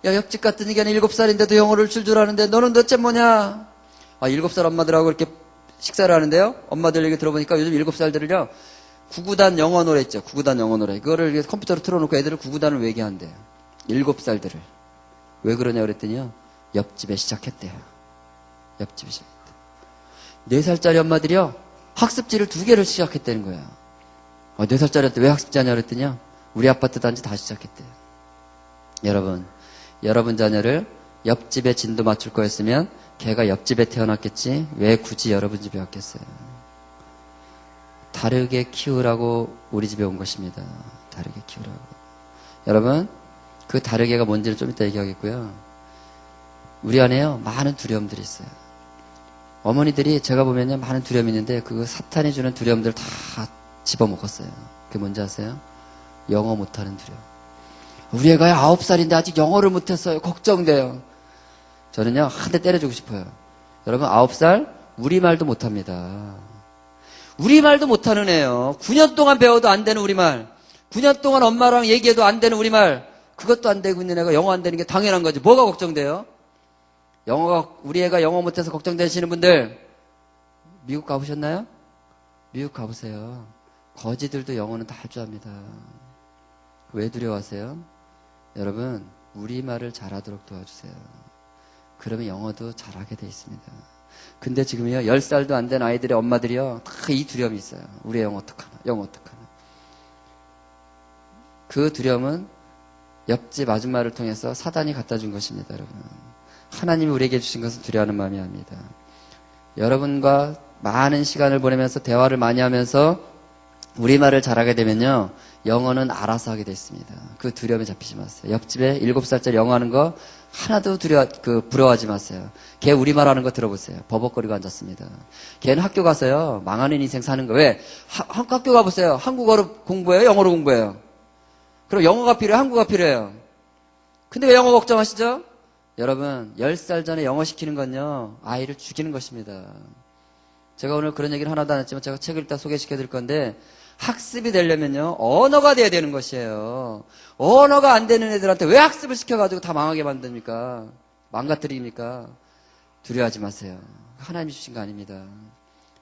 야, 옆집 갔더니 걔는 7살인데도 영어를 줄 아는데 너는 도대체 뭐냐? 7살 엄마들하고 이렇게 식사를 하는데요. 엄마들 얘기 들어보니까 요즘 7살들을요. 구구단 영어 노래 있죠. 구구단 영어 노래. 그거를 컴퓨터로 틀어놓고 애들을 구구단을 외게 한대요. 7살들을. 왜 그러냐 그랬더니요. 옆집에 시작했대요. 옆집에 시작했대요. 4살짜리 엄마들이요. 학습지를 2개를 시작했다는 거예요. 4살짜리한테 왜 학습지 하냐 그랬더니요. 우리 아파트 단지 다시 시작했대요. 여러분 자녀를 옆집에 진도 맞출 거였으면 걔가 옆집에 태어났겠지 왜 굳이 여러분 집에 왔겠어요. 다르게 키우라고 우리 집에 온 것입니다. 다르게 키우라고. 여러분, 그 다르게가 뭔지를 좀 이따 얘기하겠고요. 우리 안에요, 많은 두려움들이 있어요. 어머니들이 제가 보면요, 많은 두려움이 있는데 그 사탄이 주는 두려움들을 다 집어먹었어요. 그게 뭔지 아세요? 영어 못하는 두려움. 우리 애가 9살인데 아직 영어를 못했어요. 걱정돼요. 저는요, 한 대 때려주고 싶어요. 여러분, 9살 우리말도 못합니다. 우리말도 못하는 애요. 9년 동안 배워도 안 되는 우리말. 9년 동안 엄마랑 얘기해도 안 되는 우리말. 그것도 안 되고 있는 애가 영어 안 되는 게 당연한 거지. 뭐가 걱정돼요? 우리 애가 영어 못해서 걱정되시는 분들, 미국 가보셨나요? 미국 가보세요. 거지들도 영어는 다 할 줄 압니다. 왜 두려워하세요? 여러분, 우리말을 잘하도록 도와주세요. 그러면 영어도 잘하게 돼 있습니다. 근데 지금요, 10살도 안 된 아이들의 엄마들이요, 다 이 두려움이 있어요. 우리 영어 어떡하나, 영어 어떡하나. 그 두려움은 옆집 아줌마를 통해서 사단이 갖다 준 것입니다, 여러분. 하나님이 우리에게 주신 것은 두려워하는 마음이 아닙니다. 여러분과 많은 시간을 보내면서 대화를 많이 하면서 우리말을 잘하게 되면요, 영어는 알아서 하게 됐습니다. 그 두려움에 잡히지 마세요. 옆집에 7살짜리 영어 하는 거 하나도 부러워하지 마세요. 걔 우리말 하는 거 들어보세요. 버벅거리고 앉았습니다. 걔는 학교 가서요, 망하는 인생 사는 거. 왜? 학교 가보세요. 한국어로 공부해요? 영어로 공부해요? 그럼 영어가 필요해요? 한국어가 필요해요? 근데 왜 영어 걱정하시죠? 여러분, 10살 전에 영어 시키는 건요, 아이를 죽이는 것입니다. 제가 오늘 그런 얘기는 하나도 안 했지만 제가 책을 일단 소개시켜 드릴 건데, 학습이 되려면요, 언어가 돼야 되는 것이에요. 언어가 안 되는 애들한테 왜 학습을 시켜가지고 다 망하게 만듭니까? 망가뜨립니까? 두려워하지 마세요. 하나님이 주신 거 아닙니다.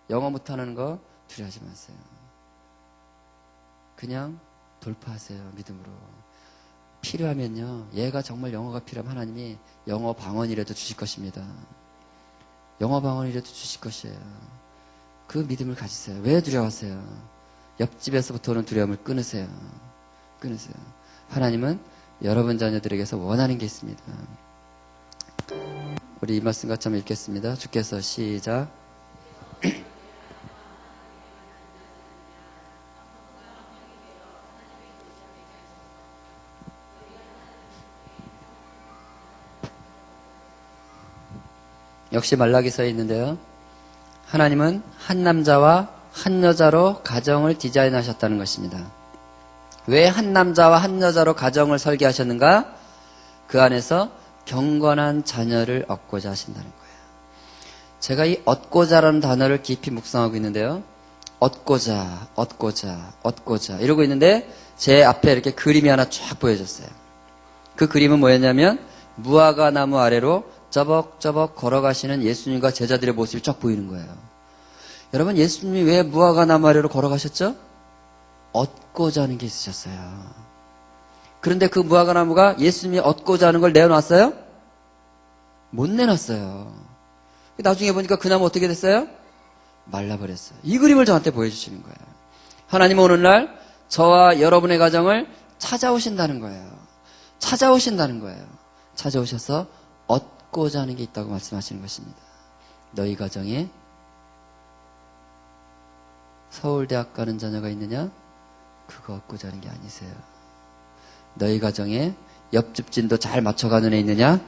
영어 못하는 거 두려워하지 마세요. 그냥 돌파하세요. 믿음으로. 필요하면요, 얘가 정말 영어가 필요하면 하나님이 영어 방언이라도 주실 것입니다. 영어 방언이라도 주실 것이에요. 그 믿음을 가지세요. 왜 두려워하세요? 옆집에서부터 오는 두려움을 끊으세요. 끊으세요. 하나님은 여러분 자녀들에게서 원하는 게 있습니다. 우리 이 말씀 같이 한번 읽겠습니다. 주께서 시작. 역시 말라기서에 있는데요. 하나님은 한 남자와 한 여자로 가정을 디자인하셨다는 것입니다. 왜 한 남자와 한 여자로 가정을 설계하셨는가? 그 안에서 경건한 자녀를 얻고자 하신다는 거예요. 제가 이 얻고자라는 단어를 깊이 묵상하고 있는데요. 얻고자 이러고 있는데 제 앞에 이렇게 그림이 하나 쫙 보여졌어요. 그 그림은 뭐였냐면 무화과 나무 아래로 저벅저벅 걸어가시는 예수님과 제자들의 모습이 쫙 보이는 거예요. 여러분, 예수님이 왜 무화과 나무 아래로 걸어가셨죠? 얻고자 하는 게 있으셨어요. 그런데 그 무화과 나무가 예수님이 얻고자 하는 걸 내어놨어요? 못 내놨어요. 나중에 보니까 그 나무 어떻게 됐어요? 말라버렸어요. 이 그림을 저한테 보여주시는 거예요. 하나님은 오늘날 저와 여러분의 가정을 찾아오신다는 거예요. 찾아오신다는 거예요. 찾아오셔서 얻고자 하는 게 있다고 말씀하시는 것입니다. 너희 가정에 서울대학 가는 자녀가 있느냐? 그거 얻고자 하는 게 아니세요. 너희 가정에 옆집진도 잘 맞춰가는 애 있느냐?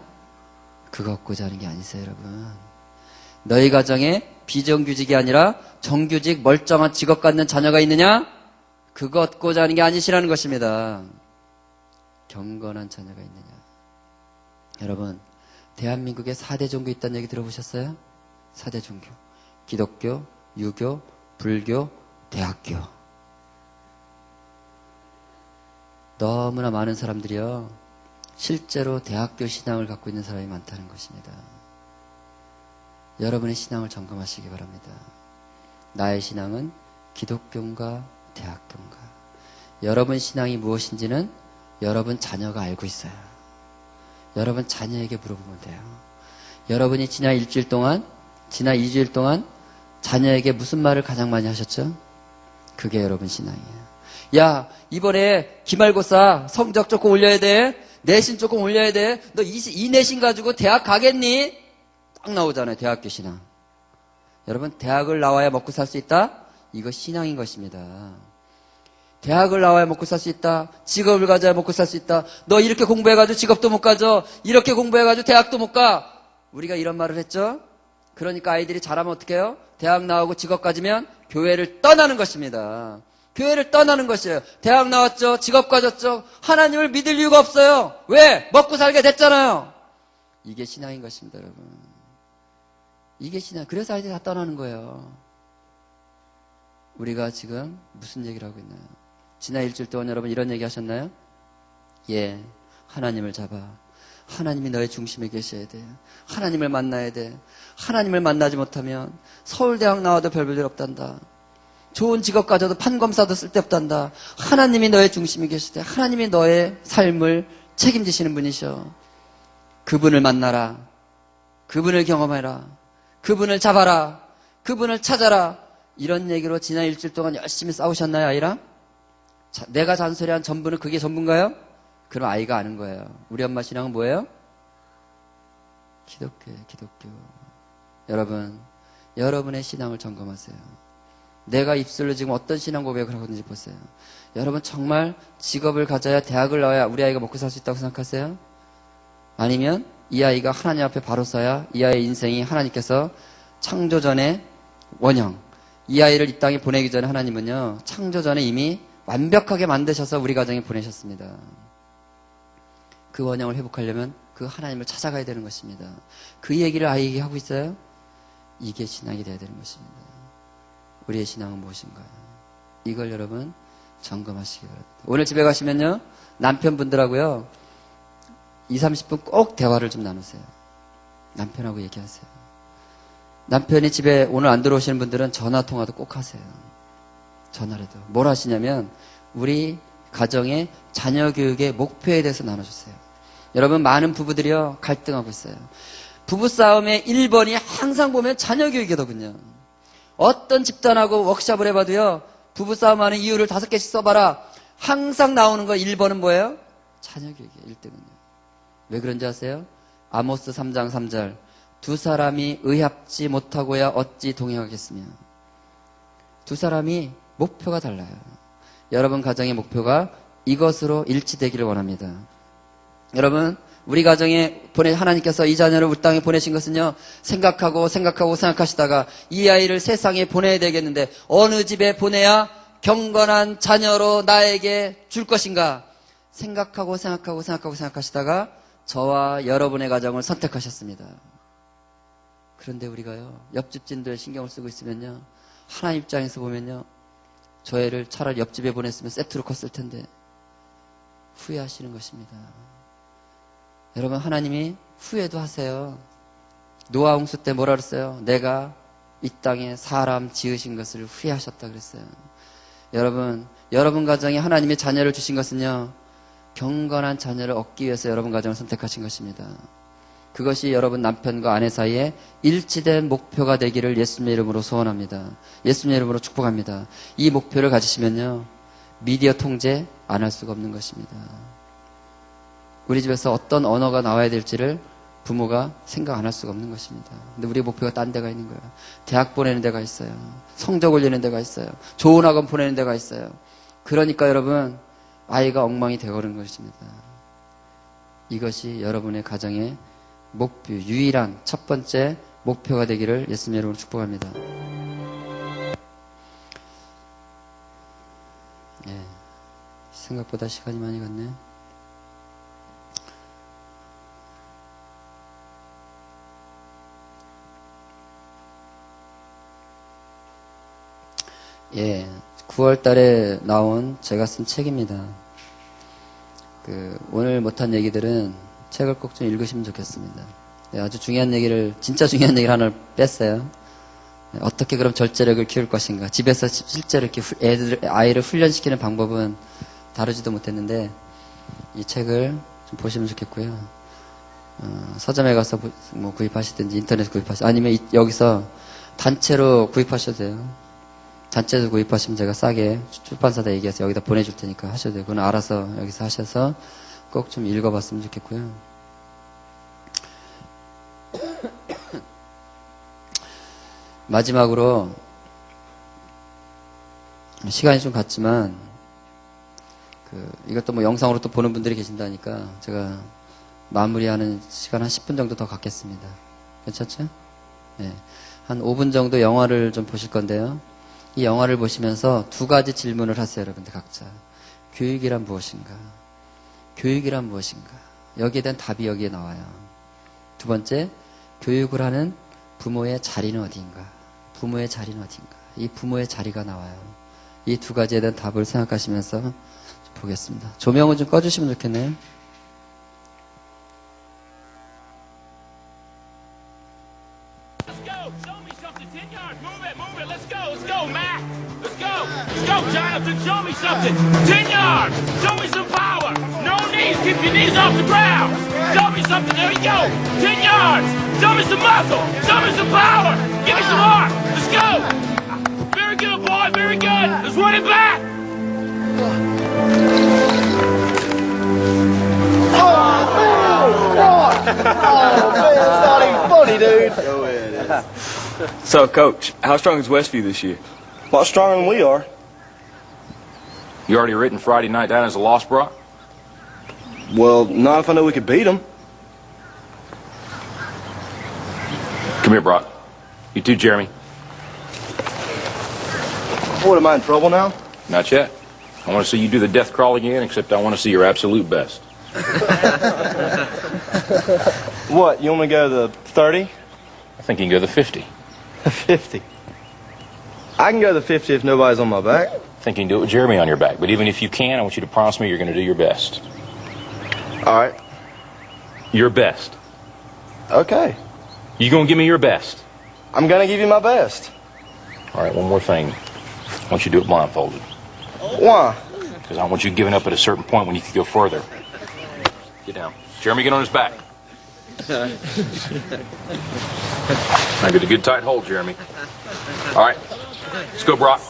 그거 얻고자 하는 게 아니세요, 여러분. 너희 가정에 비정규직이 아니라 정규직 멀쩡한 직업 갖는 자녀가 있느냐? 그거 얻고자 하는 게 아니시라는 것입니다. 경건한 자녀가 있느냐? 여러분, 대한민국에 4대 종교 있다는 얘기 들어보셨어요? 4대 종교. 기독교, 유교, 불교, 대학교. 너무나 많은 사람들이요, 실제로 대학교 신앙을 갖고 있는 사람이 많다는 것입니다. 여러분의 신앙을 점검하시기 바랍니다. 나의 신앙은 기독교인가 대학교인가? 여러분 신앙이 무엇인지는 여러분 자녀가 알고 있어요. 여러분 자녀에게 물어보면 돼요. 여러분이 지난 2주일 동안 자녀에게 무슨 말을 가장 많이 하셨죠? 그게 여러분 신앙이에요. 야, 이번에 기말고사 성적 조금 올려야 돼. 내신 조금 올려야 돼. 너 이 내신 가지고 대학 가겠니? 딱 나오잖아요. 대학교 신앙. 여러분, 대학을 나와야 먹고 살 수 있다? 이거 신앙인 것입니다. 대학을 나와야 먹고 살 수 있다. 직업을 가져야 먹고 살 수 있다. 너 이렇게 공부해가지고 직업도 못 가져. 이렇게 공부해가지고 대학도 못 가. 우리가 이런 말을 했죠? 그러니까 아이들이 잘하면 어떻게 해요? 대학 나오고 직업 가지면 교회를 떠나는 것입니다. 교회를 떠나는 것이에요. 대학 나왔죠? 직업 가졌죠? 하나님을 믿을 이유가 없어요. 왜? 먹고 살게 됐잖아요. 이게 신앙인 것입니다, 여러분. 이게 신앙. 그래서 아이들이 다 떠나는 거예요. 우리가 지금 무슨 얘기를 하고 있나요? 지난 일주일 동안 여러분 이런 얘기 하셨나요? 예, 하나님을 잡아. 하나님이 너의 중심에 계셔야 돼. 하나님을 만나야 돼. 하나님을 만나지 못하면 서울대학 나와도 별 볼 일 없단다. 좋은 직업 가져도 판검사도 쓸데없단다. 하나님이 너의 중심에 계실 때 하나님이 너의 삶을 책임지시는 분이셔. 그분을 만나라. 그분을 경험해라. 그분을 잡아라. 그분을 찾아라. 이런 얘기로 지난 일주일 동안 열심히 싸우셨나요, 아이랑? 내가 잔소리한 전부는 그게 전부인가요? 그럼 아이가 아는 거예요. 우리 엄마 신앙은 뭐예요? 기독교예요, 기독교. 여러분, 여러분의 신앙을 점검하세요. 내가 입술로 지금 어떤 신앙 고백을 하고 있는지 보세요. 여러분 정말 직업을 가져야 대학을 나와야 우리 아이가 먹고 살 수 있다고 생각하세요? 아니면 이 아이가 하나님 앞에 바로 서야 이 아이의 인생이 하나님께서 창조전의 원형, 이 아이를 이 땅에 보내기 전에 하나님은요 창조전에 이미 완벽하게 만드셔서 우리 가정에 보내셨습니다. 그 원형을 회복하려면 그 하나님을 찾아가야 되는 것입니다. 그 얘기를 아이에게 하고 있어요? 이게 신앙이 돼야 되는 것입니다. 우리의 신앙은 무엇인가요? 이걸 여러분 점검하시기 바랍니다. 오늘 집에 가시면요 남편분들하고요 20-30분 꼭 대화를 좀 나누세요. 남편하고 얘기하세요. 남편이 집에 오늘 안 들어오시는 분들은 전화통화도 꼭 하세요. 전화라도. 뭘 하시냐면 우리 가정의 자녀 교육의 목표에 대해서 나눠주세요. 여러분 많은 부부들이요 갈등하고 있어요. 부부싸움의 1번이 항상 보면 자녀 교육이거든요. 어떤 집단하고 워크숍을 해봐도요 부부싸움하는 이유를 5개씩 써봐라. 항상 나오는 거 1번은 뭐예요? 자녀 교육이에요. 1등은요. 왜 그런지 아세요? 아모스 3장 3절 두 사람이 의합지 못하고야 어찌 동행하겠으며. 두 사람이 목표가 달라요. 여러분 가정의 목표가 이것으로 일치되기를 원합니다. 여러분 우리 가정에 하나님께서 이 자녀를 우리 땅에 보내신 것은요 생각하시다가 이 아이를 세상에 보내야 되겠는데 어느 집에 보내야 경건한 자녀로 나에게 줄 것인가 생각하시다가 저와 여러분의 가정을 선택하셨습니다. 그런데 우리가요 옆집 진도에 신경을 쓰고 있으면요 하나님 입장에서 보면요 저 애를 차라리 옆집에 보냈으면 세트로 컸을 텐데 후회하시는 것입니다. 여러분 하나님이 후회도 하세요. 노아 홍수 때 뭐라 그랬어요? 내가 이 땅에 사람 지으신 것을 후회하셨다 그랬어요. 여러분 가정에 하나님의 자녀를 주신 것은요 경건한 자녀를 얻기 위해서 여러분 가정을 선택하신 것입니다. 그것이 여러분 남편과 아내 사이에 일치된 목표가 되기를 예수님의 이름으로 소원합니다. 예수님의 이름으로 축복합니다. 이 목표를 가지시면요 미디어 통제 안 할 수가 없는 것입니다. 우리 집에서 어떤 언어가 나와야 될지를 부모가 생각 안 할 수가 없는 것입니다. 근데 우리의 목표가 딴 데가 있는 거예요. 대학 보내는 데가 있어요. 성적 올리는 데가 있어요. 좋은 학원 보내는 데가 있어요. 그러니까 여러분 아이가 엉망이 되어버리는 것입니다. 이것이 여러분의 가정의 목표, 유일한 첫 번째 목표가 되기를 예수님 이름으로 축복합니다. 예, 생각보다 시간이 많이 갔네. 예, 9월 달에 나온 제가 쓴 책입니다. 오늘 못한 얘기들은 책을 꼭 좀 읽으시면 좋겠습니다. 네, 아주 중요한 얘기를, 진짜 중요한 얘기를 하나 뺐어요. 네, 어떻게 그럼 절제력을 키울 것인가. 집에서 실제로 이렇게 아이를 훈련시키는 방법은 다루지도 못했는데, 이 책을 좀 보시면 좋겠고요. 서점에 가서 구입하시든지, 인터넷 구입하시든지, 아니면 여기서 단체로 구입하셔도 돼요. 단체에서 구입하시면 제가 싸게 출판사다 얘기해서 여기다 보내줄 테니까 하셔도 되고, 그건 알아서 여기서 하셔서 꼭 좀 읽어봤으면 좋겠고요. 마지막으로 시간이 좀 갔지만 이것도 영상으로 또 보는 분들이 계신다니까 제가 마무리하는 시간 한 10분 정도 더 갖겠습니다. 괜찮죠? 네. 한 5분 정도 영화를 좀 보실 건데요. 이 영화를 보시면서 2가지 질문을 하세요, 여러분들 각자. 교육이란 무엇인가? 교육이란 무엇인가? 여기에 대한 답이 여기에 나와요. 2번째, 교육을 하는 부모의 자리는 어디인가? 부모의 자리는 어디인가? 이 부모의 자리가 나와요. 이 2가지에 대한 답을 생각하시면서 보겠습니다. 조명을 좀 꺼주시면 좋겠네요.
Jonathan, show me something. 10 yards. Show me some power. No knees. Keep your knees off the ground. Show me something. There you go. 10 yards. Show me some muscle. Show me some power. Give me some heart. Let's go. Very good, boy. Very good. Let's run it back.
It's not even funny, dude.
So, Coach, how strong is Westview this year?
lot stronger than we are.
You already written Friday night down as a loss, Brock?
Well, not if I know we could beat them.
Come here, Brock. You too, Jeremy.
What, am I in trouble now?
Not yet. I want to see you do the death crawl again, except I want to see your absolute best.
What, you want me to go to the 30?
I think you can go the 50.
50. I can go to the 50 if nobody's on my back.
I think you can do it with Jeremy on your back. But even if you can, I want you to promise me you're going to do your best.
All right.
Your best.
Okay.
You going to give me your best?
I'm going to give you my best.
All right, one more thing. I want you to do it blindfolded.
Why?
Because I want you giving up at a certain point when you can go further. Get down. Jeremy, get on his back. Now get a good tight hold, Jeremy. All right. Let's go, Brock.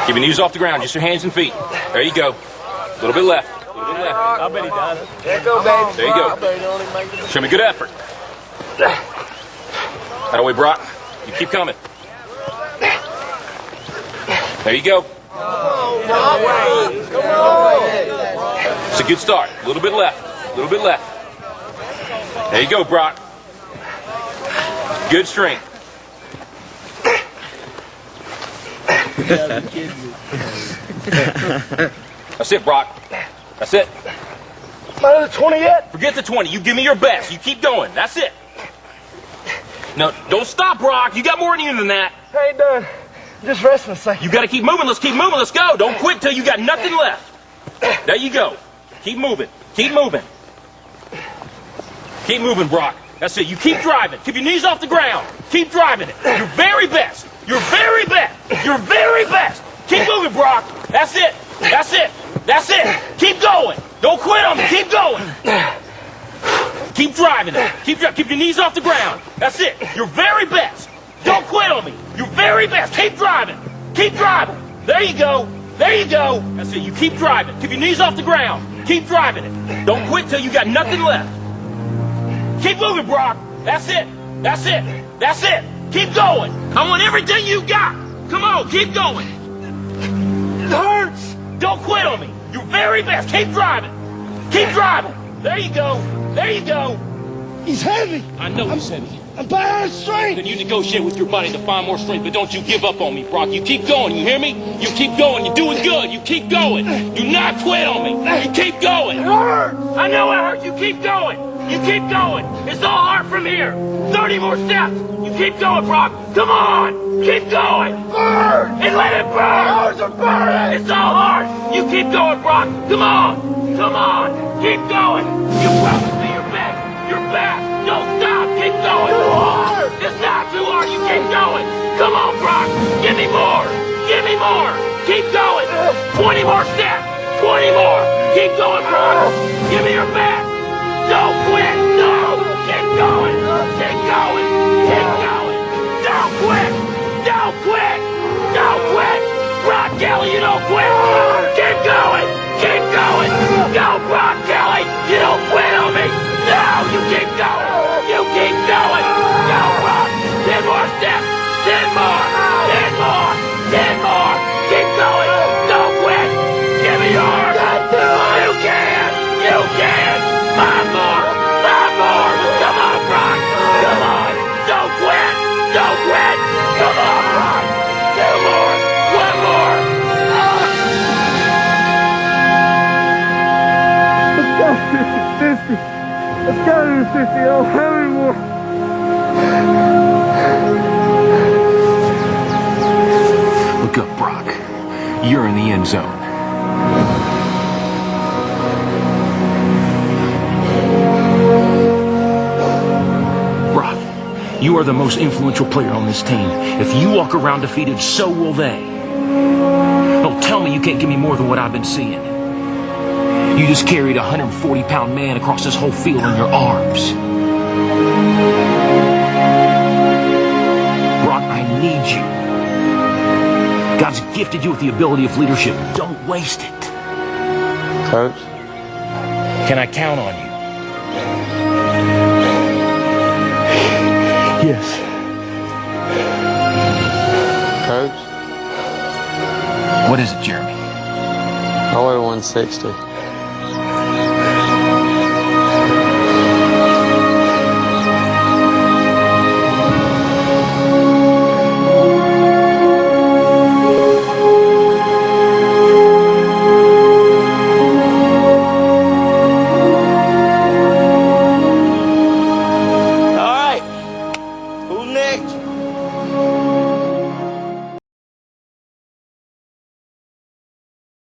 Keep your knees off the ground, just your hands and feet. There you go. A little bit left. A little bit left.
I bet he does. There you go, baby.
There you go. Show me good effort. That way, Brock. You keep coming. There you go. It's a good start. A little bit left. A little bit left. There you go, Brock. Good strength. That's it, Brock. That's it.
Not at the 20 yet?
Forget the 20. You give me your best. You keep going. That's it. No, don't stop, Brock. You got more in you than that.
I ain't done. Just resting a second.
You got to keep moving. Let's keep moving. Let's go. Don't quit till you got nothing left. There you go. Keep moving. Keep moving. Keep moving, Brock. That's it. You keep driving. Keep your knees off the ground. Keep driving it. Your very best. Your very best. Your very best. Keep moving, Brock. That's it. That's it. That's it. Keep going. Don't quit on me. Keep going. Keep driving it. Keep your knees off the ground. That's it. Your very best. Don't quit on me. Your very best. Keep driving. Keep driving. There you go. There you go. That's it. You keep driving. Keep your knees off the ground. Keep driving it. Don't quit till you got nothing left. Keep moving, Brock. That's it. That's it. That's it. Keep going. I want everything you got. Come on. Keep going. It hurts. Don't quit on me. Your very best. Keep driving. Keep driving. There you go. There you go.
He's heavy.
I know he's heavy.
I'm bad strength.
Then you negotiate with your body to find more strength, but don't you give up on me, Brock. You keep going, you hear me? You keep going, you're doing good, you keep going. Do not quit on me. You keep going.
It hurts.
I know it hurts, you keep going. You keep going. It's all hard from here. 30 more steps. You keep going, Brock. Come on. Keep going.
Burn.
And let it burn.
Yours are burning.
It's all hard. You keep going, Brock. Come on. Come on. Keep going. You promised me your best. Your best. Don't stop. Keep going.
Too hard.
It's not too hard. You keep going. Come on, Brock. Give me more. Give me more. Keep going. 20 more steps. 20 more. Keep going, Brock. Give me your best. Don't quit. No. Keep going. Keep going. Keep going. Don't quit. Don't quit. Don't quit. Brock Kelly, you don't quit. Keep going. Keep going. Go, Brock Kelly. You don't quit on me. No, you keep going. You keep going. Go, Brock. 10 more steps. 10 more. 10 more. 10 more. Keep going. Don't quit. Give me yours. You can. You can. 5 more. 5 more. Come on, Brock. Come on. Don't quit. Don't quit. Come on, Brock. 2 more. 1 more.
Let's go to the 50. Oh, how many more?
Look up, Brock. You're in the end zone. Brock, you are the most influential player on this team. If you walk around defeated, so will they. Don't tell me you can't give me more than what I've been seeing. You just carried a 140-pound man across this whole field in your arms. Brock, I need you. God's gifted you with the ability of leadership. Don't waste it.
Coach?
Can I count on you?
Yes. Coach?
What is it, Jeremy?
I weigh 160.